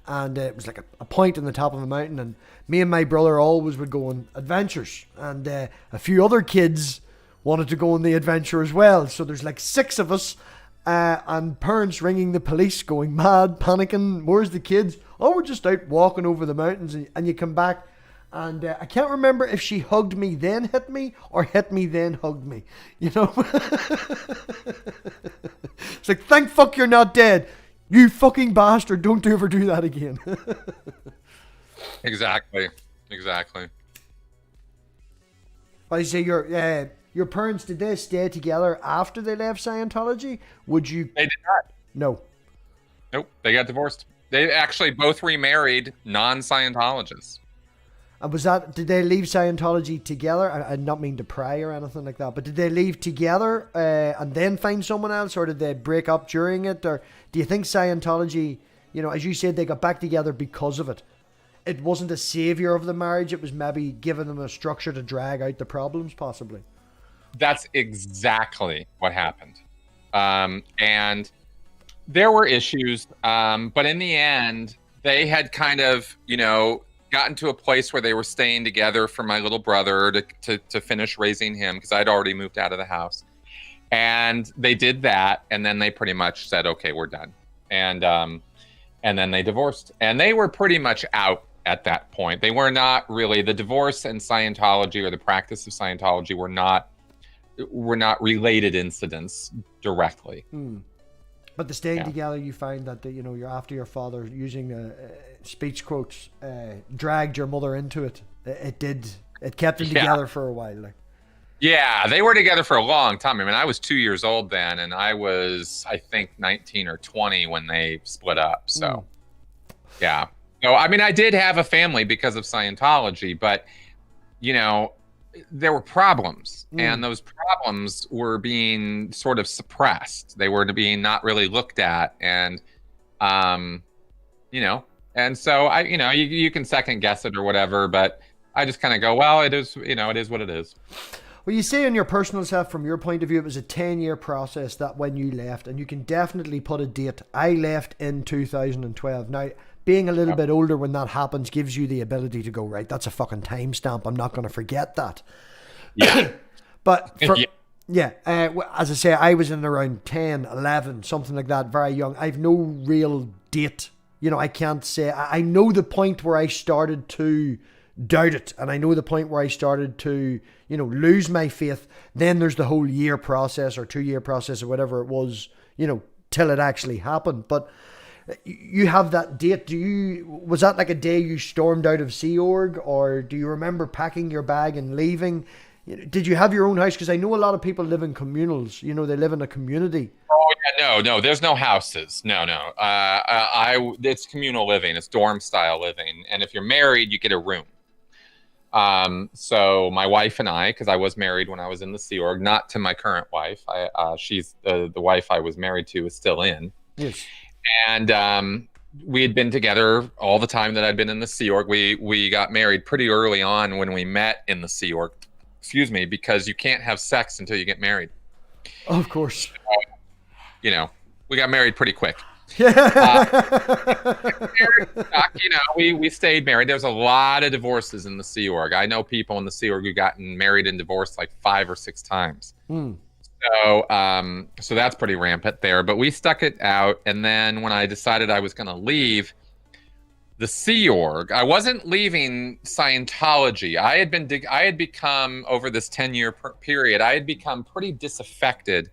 And it was like a point on the top of a mountain, and me and my brother always would go on adventures, and a few other kids wanted to go on the adventure as well. So there's 6 of us, and parents ringing the police, going mad, panicking. Where's the kids? Oh, we're just out walking over the mountains. And you come back, and I can't remember if she hugged me then hit me, or hit me then hugged me. It's like, thank fuck you're not dead. You fucking bastard, don't ever do that again. Exactly. I say your parents, did they stay together after they left Scientology? They did not. No. Nope, they got divorced. They actually both remarried non-Scientologists. And did they leave Scientology together? I not mean to pry or anything like that, but did they leave together and then find someone else, or did they break up during it? Or do you think Scientology, as you said, they got back together because of it? It wasn't a savior of the marriage. It was maybe giving them a structure to drag out the problems, possibly. That's exactly what happened. And there were issues, but in the end, they had kind of, gotten to a place where they were staying together for my little brother to finish raising him, because I'd already moved out of the house. And they did that, and then they pretty much said, okay, we're done. And then they divorced. And they were pretty much out at that point. They were not really, the divorce and Scientology, or the practice of Scientology, were not related incidents directly. But the staying together, you find that you're after your father, using speech quotes, dragged your mother into it. It kept them together for a while. Yeah, they were together for a long time. I mean, I was 2 years old then, and I was, I think, 19 or 20 when they split up. So, yeah. So, I mean, I did have a family because of Scientology, but, there were problems, and those problems were being sort of suppressed. They were being not really looked at, and, and so you can second guess it or whatever, but I just kind of go, well, it is, it is what it is. Well, you say in your personal self, from your point of view, it was a 10-year process that when you left, and you can definitely put a date. I left in 2012. Now, being a little bit older when that happens gives you the ability to go, right, that's a fucking timestamp. I'm not going to forget that. Yeah. But, as I say, I was in around 10, 11, something like that, very young. I've no real date. I can't say. I know the point where I started to doubt it, and I know the point where I started to, lose my faith. Then there's the whole year process or 2-year process or whatever it was, till it actually happened. But you have that date. Was that like a day you stormed out of Sea Org, or do you remember packing your bag and leaving? Did you have your own house? Because I know a lot of people live in communals. They live in a community. Oh yeah, no, there's no houses. No. It's communal living. It's dorm style living. And if you're married, you get a room. So my wife and I, because I was married when I was in the Sea Org, not to my current wife. She's the wife I was married to is still in. Yes. And we had been together all the time that I'd been in the Sea Org. We got married pretty early on when we met in the Sea Org. Excuse me, because you can't have sex until you get married. Of course. We got married pretty quick. We stayed married. There's a lot of divorces in the Sea Org. I know people in the Sea Org who gotten married and divorced like 5 or 6 times. So that's pretty rampant there. But we stuck it out, and then when I decided I was going to leave the Sea Org, I wasn't leaving Scientology. I had become, over this 10-year period, I had become pretty disaffected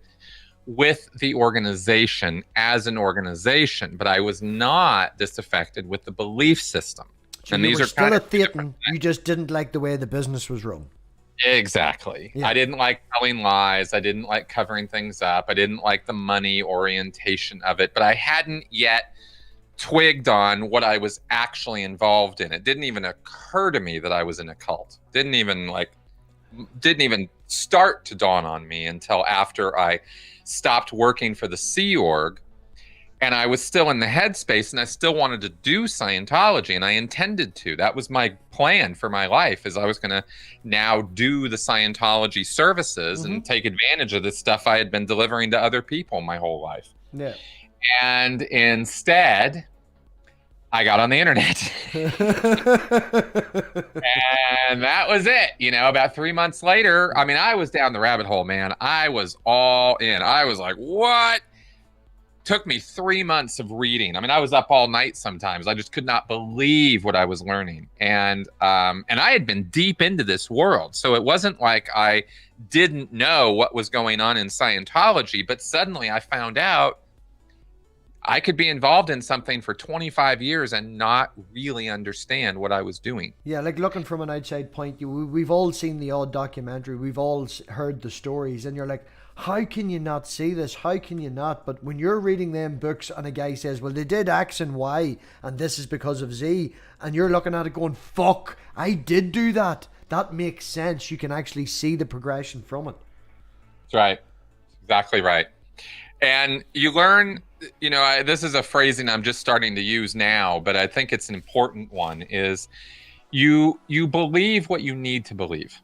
with the organization as an organization, but I was not disaffected with the belief system. So and these are still a Thetan. You just didn't like the way the business was run. Exactly. Yeah. I didn't like telling lies. I didn't like covering things up. I didn't like the money orientation of it, but I hadn't yet twigged on what I was actually involved in. It didn't even occur to me that I was in a cult. Didn't even start to dawn on me until after I stopped working for the Sea Org, and I was still in the headspace, and I still wanted to do Scientology, and I intended to. That was my plan for my life, is I was going to now do the Scientology services and take advantage of the stuff I had been delivering to other people my whole life. Yeah. And instead, I got on the internet. And that was it. About 3 months later, I mean, I was down the rabbit hole, man. I was all in. I was like, what? Took me 3 months of reading. I mean, I was up all night sometimes. I just could not believe what I was learning. And I had been deep into this world. So it wasn't like I didn't know what was going on in Scientology, but suddenly I found out I could be involved in something for 25 years and not really understand what I was doing. Yeah, like looking from an outside point, we've all seen the odd documentary. We've all heard the stories, and you're like, how can you not see this? How can you not? But when you're reading them books and a guy says, well, they did X and Y and this is because of Z, and you're looking at it going, fuck, I did do that. That makes sense. You can actually see the progression from it. That's right. Exactly right. And you learn, this is a phrasing I'm just starting to use now, but I think it's an important one, is you believe what you need to believe.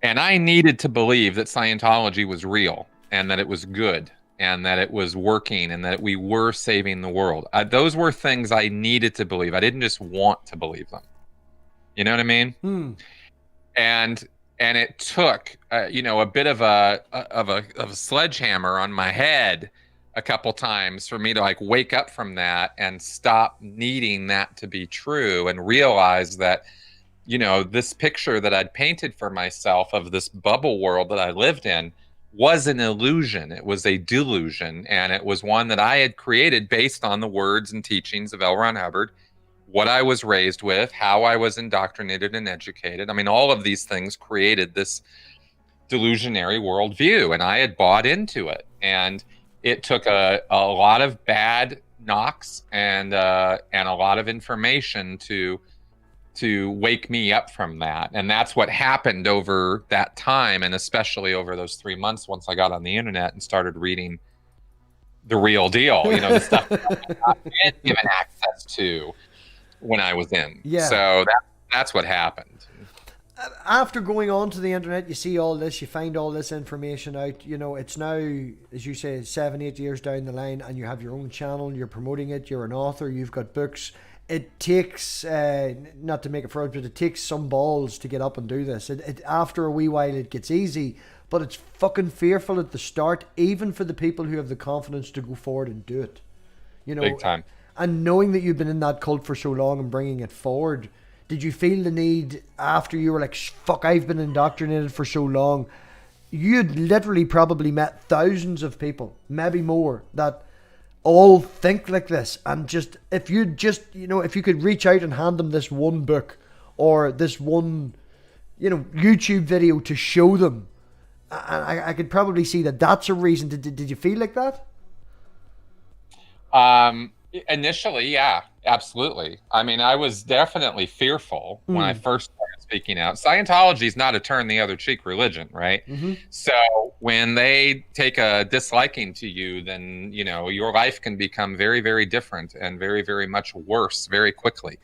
And I needed to believe that Scientology was real and that it was good and that it was working and that we were saving the world. Those were things I needed to believe. I didn't just want to believe them. You know what I mean? And it took, a bit of a sledgehammer on my head a couple times for me to like wake up from that and stop needing that to be true and realize that, this picture that I'd painted for myself of this bubble world that I lived in was an illusion. It was a delusion. And it was one that I had created based on the words and teachings of L. Ron Hubbard, what I was raised with, how I was indoctrinated and educated. I mean, all of these things created this delusionary worldview, and I had bought into it. And it took a lot of bad knocks and a lot of information to wake me up from that. And that's what happened over that time, and especially over those 3 months once I got on the internet and started reading the real deal, the stuff that I had been given access to when I was in. Yeah. So that's what happened. After going on to the internet, you see all this, you find all this information out. It's now, as you say, 7-8 years down the line, and you have your own channel, you're promoting it, you're an author, you've got books. It takes, not to make it further, but it takes some balls to get up and do this. It after a wee while, it gets easy, but it's fucking fearful at the start, even for the people who have the confidence to go forward and do it. Big time. And knowing that you've been in that cult for so long and bringing it forward, did you feel the need after you were like, fuck, I've been indoctrinated for so long? You'd literally probably met thousands of people, maybe more, that all think like this. And just, if you could reach out and hand them this one book or this one, YouTube video to show them, I could probably see that that's a reason. Did you feel like that? Initially, yeah, absolutely. I mean, I was definitely fearful when I first started speaking out. Scientology is not a turn the other cheek religion, right? Mm-hmm. So when they take a disliking to you, then, your life can become very, very different and very, very much worse very quickly.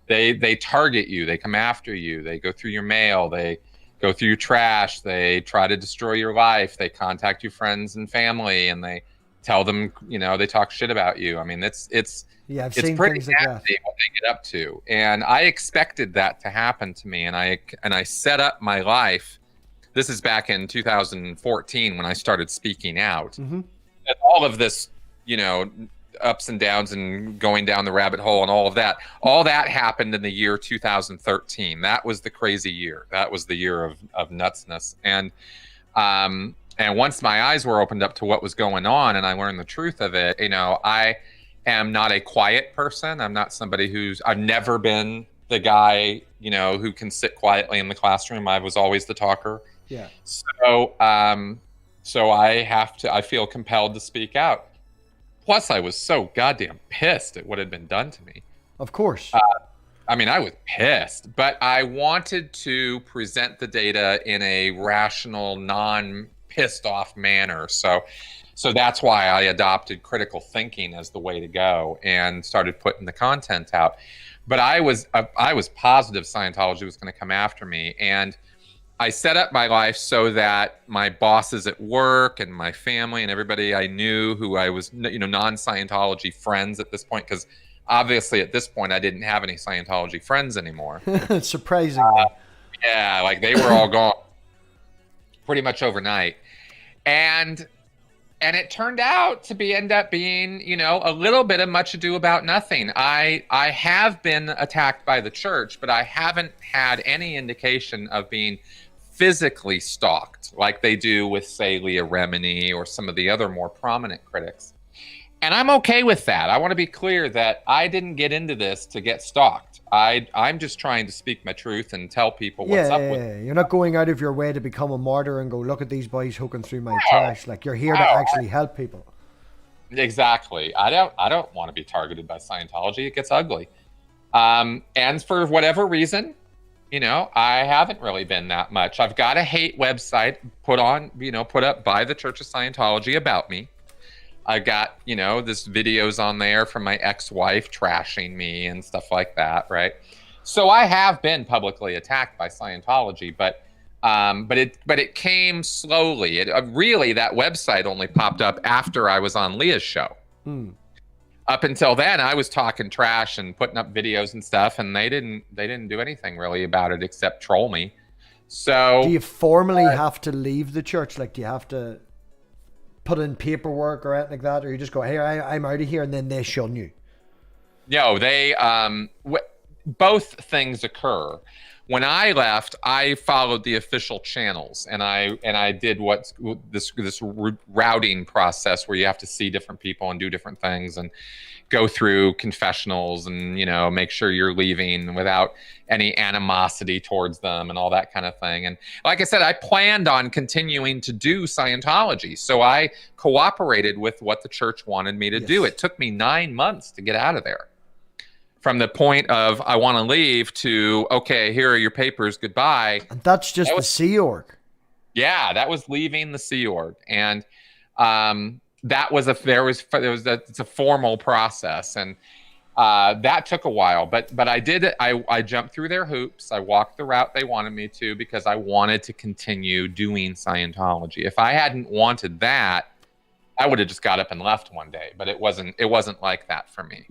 They target you. They come after you. They go through your mail. They go through your trash. They try to destroy your life. They contact your friends and family, and they tell them, they talk shit about you. I mean, it's seen pretty things like that. What they get up to. And I expected that to happen to me. And I set up my life. This is back in 2014 when I started speaking out. Mm-hmm. And all of this, ups and downs and going down the rabbit hole and all of that happened in the year 2013. That was the crazy year. That was the year of nutsness. And once my eyes were opened up to what was going on and I learned the truth of it, I am not a quiet person. I'm not somebody I've never been the guy, who can sit quietly in the classroom. I was always the talker. Yeah. So I feel compelled to speak out. Plus I was so goddamn pissed at what had been done to me. Of course. I mean, I was pissed, but I wanted to present the data in a rational, non-pissed off manner. So that's why I adopted critical thinking as the way to go and started putting the content out. But I was positive Scientology was going to come after me, and I set up my life so that my bosses at work and my family and everybody I knew who I was, non-Scientology friends at this point, because obviously at this point I didn't have any Scientology friends anymore. Surprisingly. Yeah, like they were all gone pretty much overnight. And it turned out to end up being, a little bit of much ado about nothing. I have been attacked by the church, but I haven't had any indication of being physically stalked like they do with, say, Leah Remini or some of the other more prominent critics. And I'm okay with that. I want to be clear that I didn't get into this to get stalked. I'm just trying to speak my truth and tell people what's Yeah, up with yeah, yeah. You're not going out of your way to become a martyr and go, look at these boys hooking through my no, trash. Like, you're here to no, actually help people. exactly. I don't want to be targeted by Scientology. It gets ugly. And for whatever reason, I haven't really been that much. I've got a hate website put up by the Church of Scientology about me. I got, this videos on there from my ex-wife trashing me and stuff like that, right? So I have been publicly attacked by Scientology, but it came slowly. Really, that website only popped up after I was on Leah's show. Hmm. Up until then, I was talking trash and putting up videos and stuff, and they didn't do anything really about it except troll me. So Do you formally have to leave the church? Like, do you have to put in paperwork or anything like that, or you just go, hey, I'm out of here, and then they shun you? No, they both things occur. When I left, I followed the official channels, and I did what's this routing process where you have to see different people and do different things and go through confessionals and make sure you're leaving without any animosity towards them and all that kind of thing. And like I said, I planned on continuing to do Scientology, so I cooperated with what the church wanted me to do. It took me 9 months to get out of there. From the point of I want to leave to, okay, here are your papers, goodbye. And that's just the Sea Org. Yeah, that was leaving the Sea Org, and that was it's a formal process, and that took a while. But I did it. I jumped through their hoops. I walked the route they wanted me to because I wanted to continue doing Scientology. If I hadn't wanted that, I would have just got up and left one day. But it wasn't like that for me.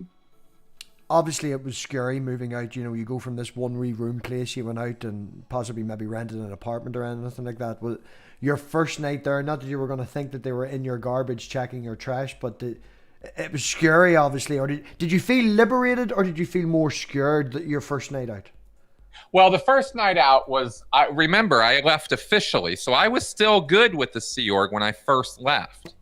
Obviously, it was scary moving out. You go from this one wee room place, you went out and possibly maybe rented an apartment or anything like that. Well, your first night there, not that you were going to think that they were in your garbage checking your trash, but it was scary, obviously. Or did you feel liberated, or did you feel more scared that your first night out? Well, the first night out was, I left officially, so I was still good with the Sea Org when I first left.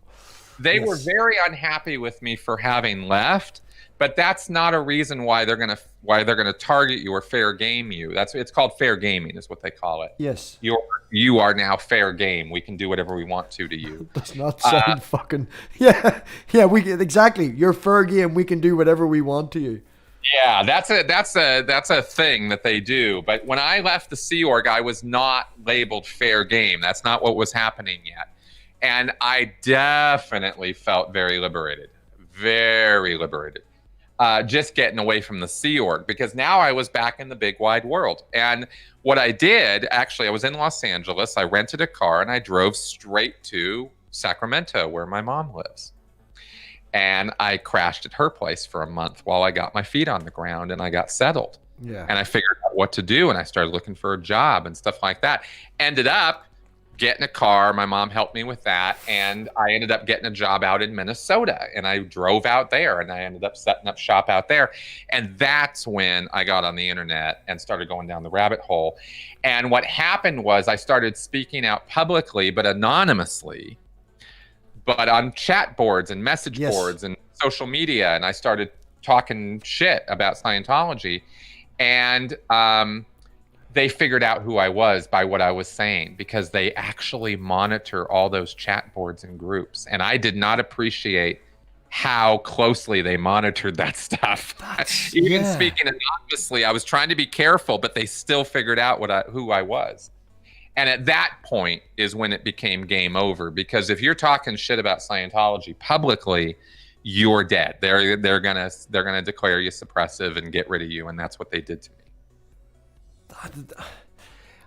They were very unhappy with me for having left. But that's not a reason why they're gonna target you or fair game you. It's called fair gaming, is what they call it. Yes. You are now fair game. We can do whatever we want to you. Does not sound fucking yeah. Exactly. You're fair game. We can do whatever we want to you. Yeah, that's a thing that they do. But when I left the Sea Org, I was not labeled fair game. That's not what was happening yet, and I definitely felt very liberated. Very liberated. Just getting away from the Sea Org, because now I was back in the big wide world. And what I did, actually, I was in Los Angeles. I rented a car and I drove straight to Sacramento, where my mom lives. And I crashed at her place for a month while I got my feet on the ground and I got settled. Yeah. And I figured out what to do, and I started looking for a job and stuff like that. Ended up getting a car. My mom helped me with that, and I ended up getting a job out in Minnesota, and I drove out there, and I ended up setting up shop out there. And that's when I got on the internet and started going down the rabbit hole. And what happened was I started speaking out publicly but anonymously, but on chat boards and message boards and social media, and I started talking shit about Scientology. And they figured out who I was by what I was saying, because they actually monitor all those chat boards and groups. And I did not appreciate how closely they monitored that stuff. Even speaking anonymously, I was trying to be careful, but they still figured out who I was. And at that point is when it became game over, because if you're talking shit about Scientology publicly, you're dead. They're gonna declare you suppressive and get rid of you, and that's what they did to me.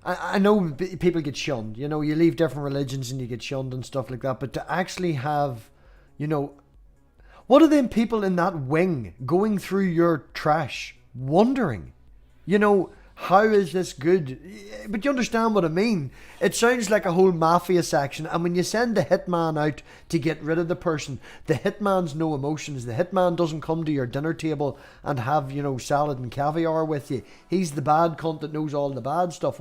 I know people get shunned. You leave different religions and you get shunned and stuff like that. But to actually have, what are them people in that wing going through your trash, wondering, how is this good? But you understand what I mean. It sounds like a whole mafia section. And when you send the hitman out to get rid of the person, the hitman's no emotions. The hitman doesn't come to your dinner table and have, salad and caviar with you. He's the bad cunt that knows all the bad stuff.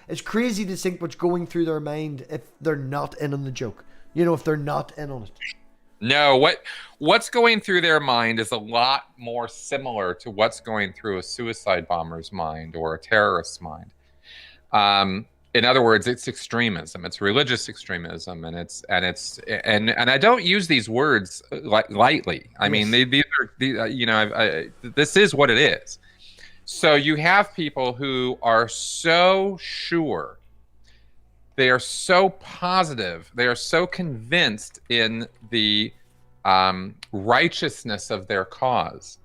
It's crazy to think what's going through their mind if they're not in on the joke. If they're not in on it. No, what's going through their mind is a lot more similar to what's going through a suicide bomber's mind or a terrorist's mind. In other words, it's extremism. It's religious extremism, and I don't use these words lightly. I mean, Yes. these are this is what it is. So you have people who are so sure, they are so positive, they are so convinced in the righteousness of their cause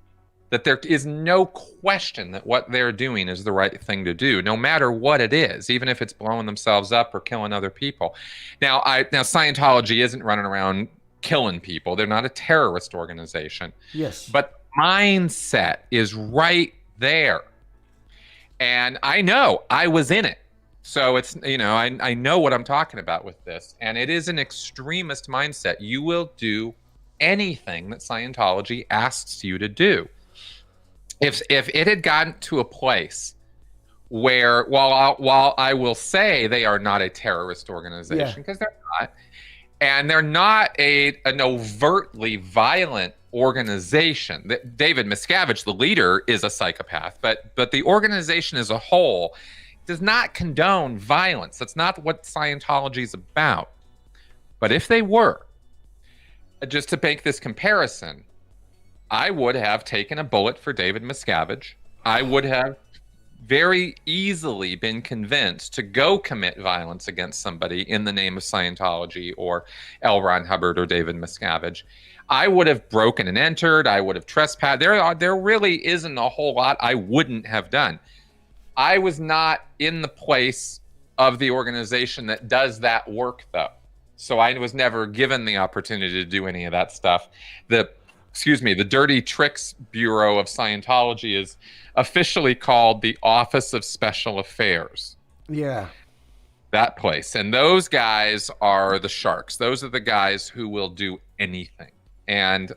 that there is no question that what they're doing is the right thing to do, no matter what it is, even if it's blowing themselves up or killing other people. Now Scientology isn't running around killing people. They're not a terrorist organization. Yes. But mindset is right there. And I know I was in it. So it's, I know what I'm talking about with this. And it is an extremist mindset. You will do anything that Scientology asks you to do. If it had gotten to a place where, while I will say they are not a terrorist organization, because they're not, and they're not an overtly violent organization. David Miscavige, the leader, is a psychopath, but the organization as a whole does not condone violence. That's not what Scientology is about. But if they were, just to make this comparison, I would have taken a bullet for David Miscavige. I would have very easily been convinced to go commit violence against somebody in the name of Scientology or L. Ron Hubbard or David Miscavige. I would have broken and entered. I would have trespassed. There really isn't a whole lot I wouldn't have done. I was not in the place of the organization that does that work, though. So I was never given the opportunity to do any of that stuff. The Dirty Tricks Bureau of Scientology is officially called the Office of Special Affairs. Yeah. That place. And those guys are the sharks. Those are the guys who will do anything. And,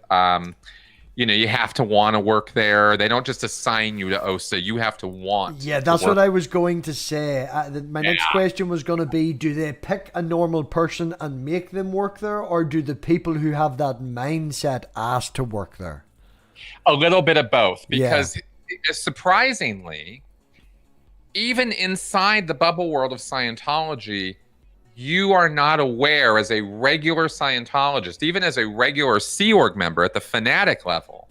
you have to want to work there. They don't just assign you to OSA. You have to want Yeah, that's to work. what I was going to say. My next question was going to be, do they pick a normal person and make them work there, or do the people who have that mindset ask to work there? A little bit of both, because surprisingly, even inside the bubble world of Scientology, you are not aware as a regular Scientologist, even as a regular Sea Org member at the fanatic level.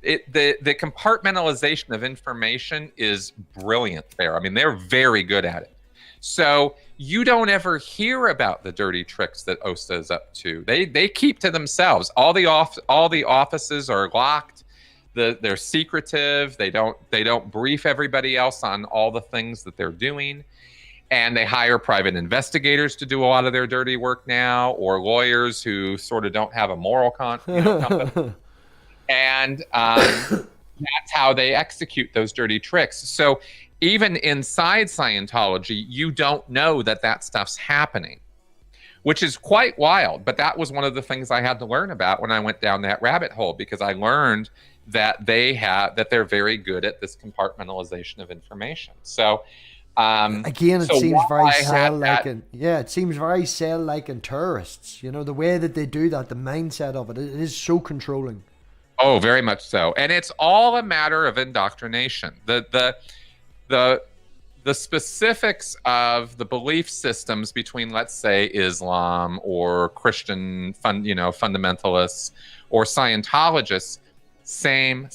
The compartmentalization of information is brilliant there. I mean, they're very good at it. So you don't ever hear about the dirty tricks that OSA is up to. They keep to themselves. All the offices are locked. They're secretive. They don't brief everybody else on all the things that they're doing. And they hire private investigators to do a lot of their dirty work now, or lawyers who sort of don't have a moral compass. And that's how they execute those dirty tricks. So even inside Scientology, you don't know that stuff's happening, which is quite wild. But that was one of the things I had to learn about when I went down that rabbit hole, because I learned that they're very good at this compartmentalization of information. So again, it seems very cell-like, it seems very cell-like in tourists. The way that they do that, the mindset of it is so controlling. Oh, very much so, and it's all a matter of indoctrination. The specifics of the belief systems between, let's say, Islam or Christian fundamentalists or Scientologists, same,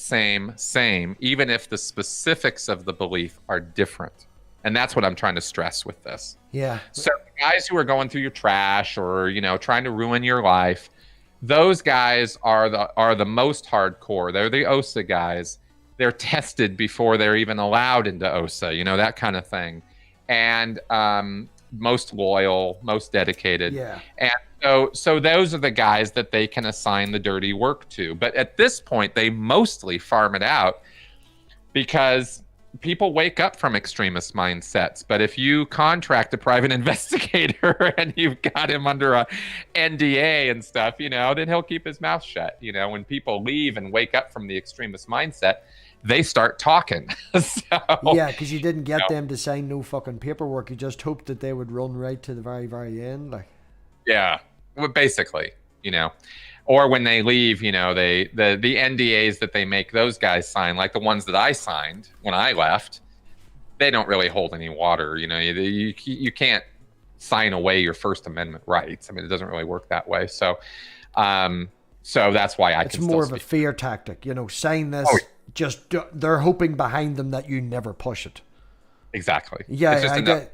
even if the specifics of the belief are different. And that's what I'm trying to stress with this. Yeah. So the guys who are going through your trash or, trying to ruin your life, those guys are the most hardcore. They're the OSA guys. They're tested before they're even allowed into OSA, that kind of thing. And most loyal, most dedicated. Yeah. And so those are the guys that they can assign the dirty work to. But at this point, they mostly farm it out because people wake up from extremist mindsets. But if you contract a private investigator and you've got him under a NDA and stuff, then he'll keep his mouth shut. When people leave and wake up from the extremist mindset, they start talking. Yeah, because you didn't get them to sign no fucking paperwork. You just hoped that they would run right to the very, very end. Yeah, well, basically, or when they leave, the NDAs that they make those guys sign, like the ones that I signed when I left, they don't really hold any water. You can't sign away your First Amendment rights. I mean, it doesn't really work that way. So that's why I it's can more still of a speak. fear tactic. Sign this. Just they're hoping behind them that you never push it. Exactly. Yeah,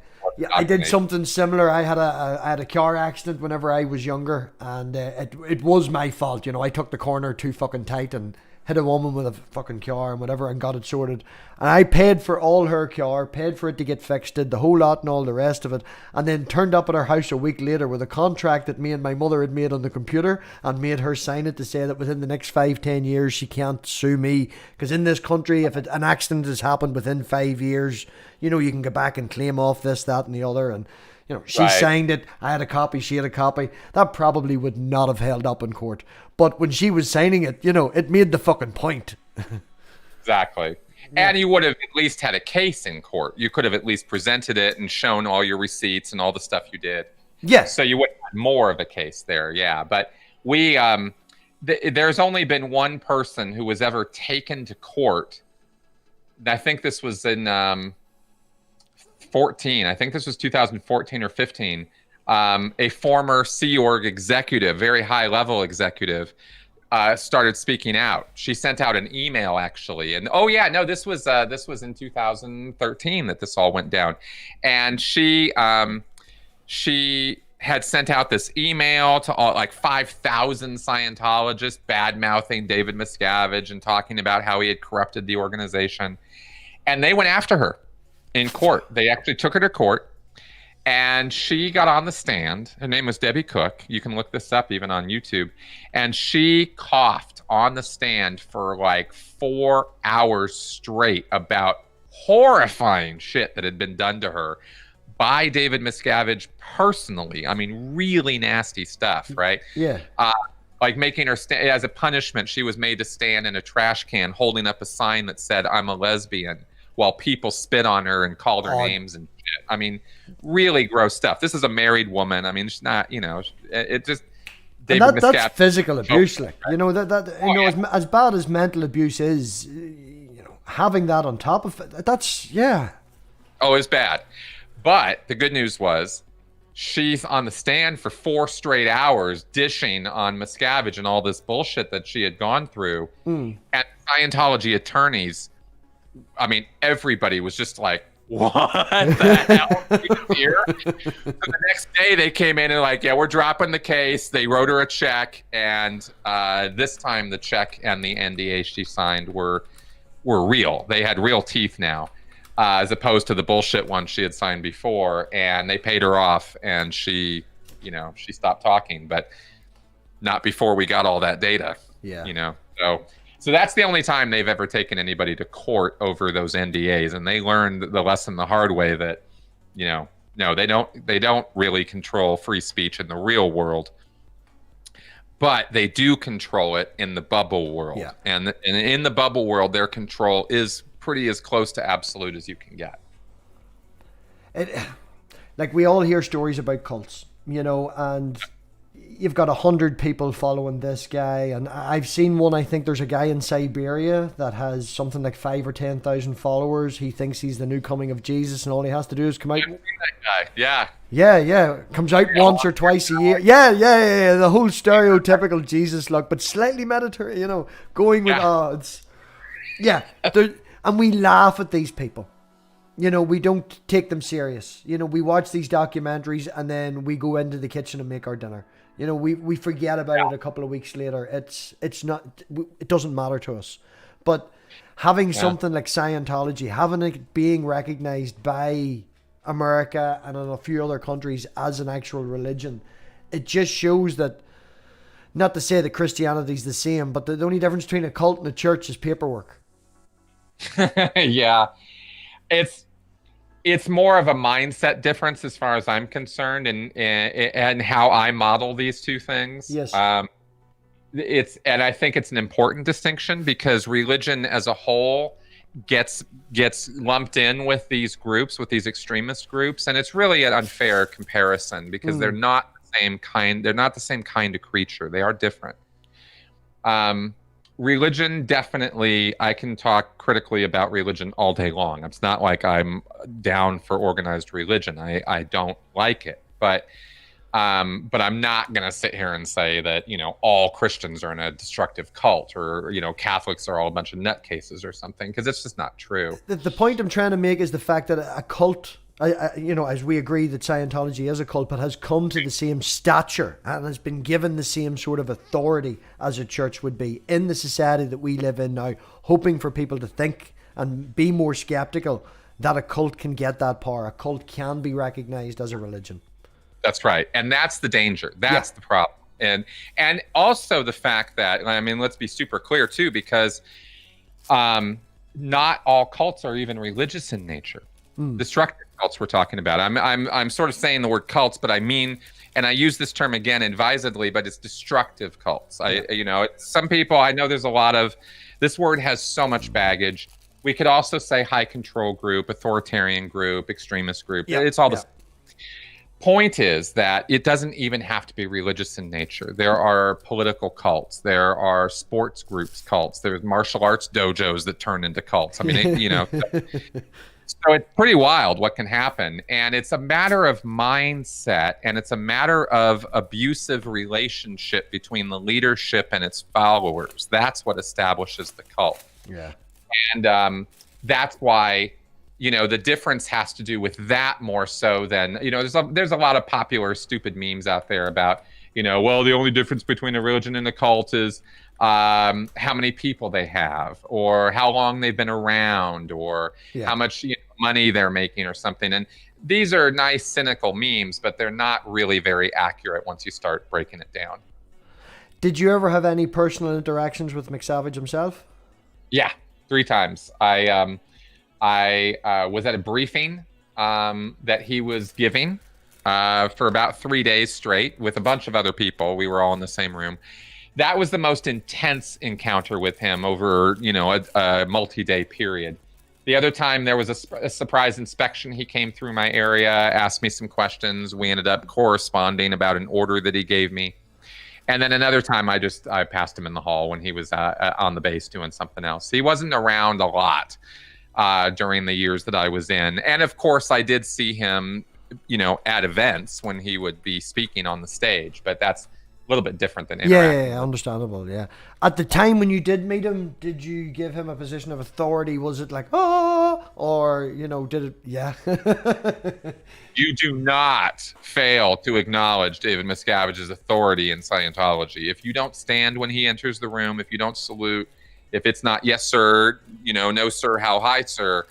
I did something similar. I had a car accident whenever I was younger, and it was my fault. I took the corner too fucking tight and hit a woman with a fucking car and whatever, and got it sorted. And I paid for all her car, paid for it to get fixed, did the whole lot and all the rest of it, and then turned up at her house a week later with a contract that me and my mother had made on the computer, and made her sign it to say that within the next 5-10 years she can't sue me, because in this country, if an accident has happened within 5 years, you can go back and claim off this, that, and the other. And she signed it. I had a copy. She had a copy. That probably would not have held up in court. But when she was signing it, it made the fucking point. Exactly. Yeah. And you would have at least had a case in court. You could have at least presented it and shown all your receipts and all the stuff you did. Yes. So you would have had more of a case there. Yeah. But there's only been one person who was ever taken to court. I think this was in 14. I think this was 2014 or 15. A former Sea Org executive, very high level executive, started speaking out. She sent out an email, actually, and this was in 2013 that this all went down. And she had sent out this email to all, like 5,000 Scientologists, bad mouthing David Miscavige and talking about how he had corrupted the organization. And they went after her in court. They actually took her to court, and she got on the stand. Her name was Debbie Cook. You can look this up even on YouTube. And she coughed on the stand for like 4 hours straight about horrifying shit that had been done to her by David Miscavige personally. I mean, really nasty stuff, right? Yeah. Like making her stand, as a punishment, she was made to stand in a trash can holding up a sign that said, "I'm a lesbian," while people spit on her and called her names and shit. I mean, really gross stuff. This is a married woman. I mean, she's not, it just... That's physical abuse, like, as bad as mental abuse is, having that on top of it, that's, yeah. Oh, it's bad. But the good news was, she's on the stand for 4 straight hours dishing on Miscavige and all this bullshit that she had gone through. And Scientology attorneys, I mean, everybody was just like, what the hell is here? So the next day they came in and like, yeah, we're dropping the case. They wrote her a check, and this time the check and the NDA she signed were real. They had real teeth now, as opposed to the bullshit one she had signed before. And they paid her off, and she stopped talking, but not before we got all that data. Yeah. So that's the only time they've ever taken anybody to court over those NDAs, and they learned the lesson the hard way that, no, they don't really control free speech in the real world, but they do control it in the bubble world. Yeah. And in the bubble world, their control is pretty as close to absolute as you can get. Like, we all hear stories about cults, and you've got 100 people following this guy, and I've seen one. I think there's a guy in Siberia that has something like 5,000 or 10,000 followers. He thinks he's the new coming of Jesus, and all he has to do is come out. I've seen that guy. Yeah. Comes out once or twice a year. Yeah. The whole stereotypical Jesus look, but slightly Mediterranean, going with odds. Yeah. And we laugh at these people. We don't take them serious. We watch these documentaries, and then we go into the kitchen and make our dinner. We forget about it a couple of weeks later. It doesn't matter to us. But having something like Scientology, having it being recognized by America and in a few other countries as an actual religion, it just shows that, not to say that Christianity's the same, but the only difference between a cult and a church is paperwork. Yeah. It's more of a mindset difference as far as I'm concerned, and how I model these two things. Yes. And I think it's an important distinction, because religion as a whole gets lumped in with these groups, with these extremist groups, and it's really an unfair comparison, because they're not the same kind. They're not the same kind of creature. They are different. Religion, definitely, I can talk critically about religion all day long. It's not like I'm down for organized religion. I don't like it. But I'm not going to sit here and say that, all Christians are in a destructive cult, or, Catholics are all a bunch of nutcases or something, because it's just not true. The point I'm trying to make is the fact that a cult, as we agree that Scientology is a cult, but has come to the same stature and has been given the same sort of authority as a church would be in the society that we live in now, hoping for people to think and be more skeptical that a cult can get that power. A cult can be recognized as a religion. That's right. And that's the danger. That's the problem. And also the fact that, let's be super clear too, because not all cults are even religious in nature. Destructive cults we're talking about. I'm sort of saying the word cults, but I mean, and I use this term again advisedly, but it's destructive cults. Some people, I know there's a lot of, this word has so much baggage. We could also say high control group, authoritarian group, extremist group. It's all the same. Point is that it doesn't even have to be religious in nature. There are political cults. There are sports groups cults. There's martial arts dojos that turn into cults. So it's pretty wild what can happen. And it's a matter of mindset, and it's a matter of abusive relationship between the leadership and its followers. That's what establishes the cult. Yeah. And that's why, the difference has to do with that more so than, there's a lot of popular stupid memes out there about, well, the only difference between a religion and a cult is how many people they have, or how long they've been around, or how much money they're making or something. And these are nice, cynical memes, but they're not really very accurate once you start breaking it down. Did you ever have any personal interactions with McSavage himself? Yeah, 3 times. I was at a briefing that he was giving for about 3 days straight with a bunch of other people. We were all in the same room. That was the most intense encounter with him over, a multi-day period. The other time there was a surprise inspection. He came through my area, asked me some questions. We ended up corresponding about an order that he gave me. And then another time I passed him in the hall when he was on the base doing something else. He wasn't around a lot during the years that I was in. And of course I did see him, at events when he would be speaking on the stage, but that's a little bit different than interacting. Yeah, understandable. Yeah. At the time when you did meet him, did you give him a position of authority? Was it like, or did it? Yeah. You do not fail to acknowledge David Miscavige's authority in Scientology. If you don't stand when he enters the room, if you don't salute, if it's not yes sir, no sir, how high sir,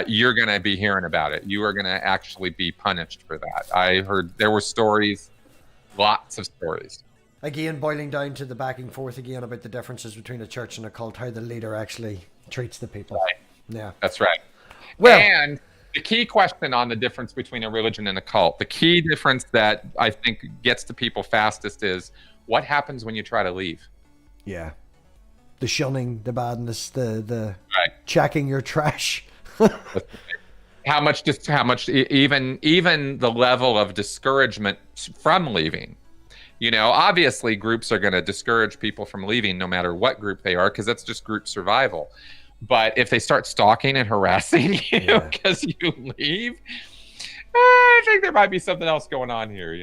you're gonna be hearing about it. You are gonna actually be punished for that. I heard there were stories. Lots of stories. Again, boiling down to the back and forth again about the differences between a church and a cult, how the leader actually treats the people. Right. Yeah. That's right. Well, and the key question on the difference between a religion and a cult, the key difference that I think gets to people fastest is what happens when you try to leave? Yeah. The shunning, the badness, the right. Checking your trash. How much even the level of discouragement from leaving. Obviously groups are going to discourage people from leaving no matter what group they are, because that's just group survival. But if they start stalking and harassing you because you leave, I think there might be something else going on here,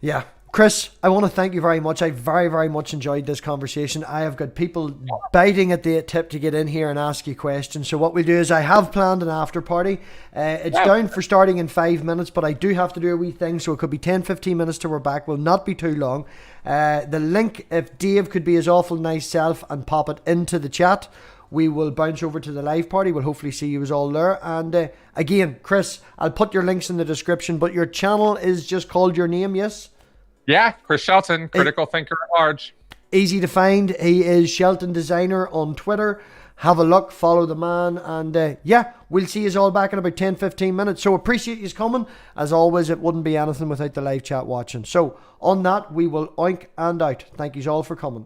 Yeah. Chris, I want to thank you very much. I very, very much enjoyed this conversation. I have got people biting at the tip to get in here and ask you questions. So what we'll do is I have planned an after party. It's down for starting in 5 minutes, but I do have to do a wee thing. So it could be 10, 15 minutes till we're back. Will not be too long. The link, if Dave could be his awful nice self and pop it into the chat, we will bounce over to the live party. We'll hopefully see you all there. And again, Chris, I'll put your links in the description, but your channel is just called your name, yes? Yeah, Chris Shelton, critical thinker at large. Easy to find. He is Shelton Designer on Twitter. Have a look, follow the man, and we'll see you all back in about 10, 15 minutes. So appreciate you coming. As always, it wouldn't be anything without the live chat watching. So on that, we will oink and out. Thank you all for coming.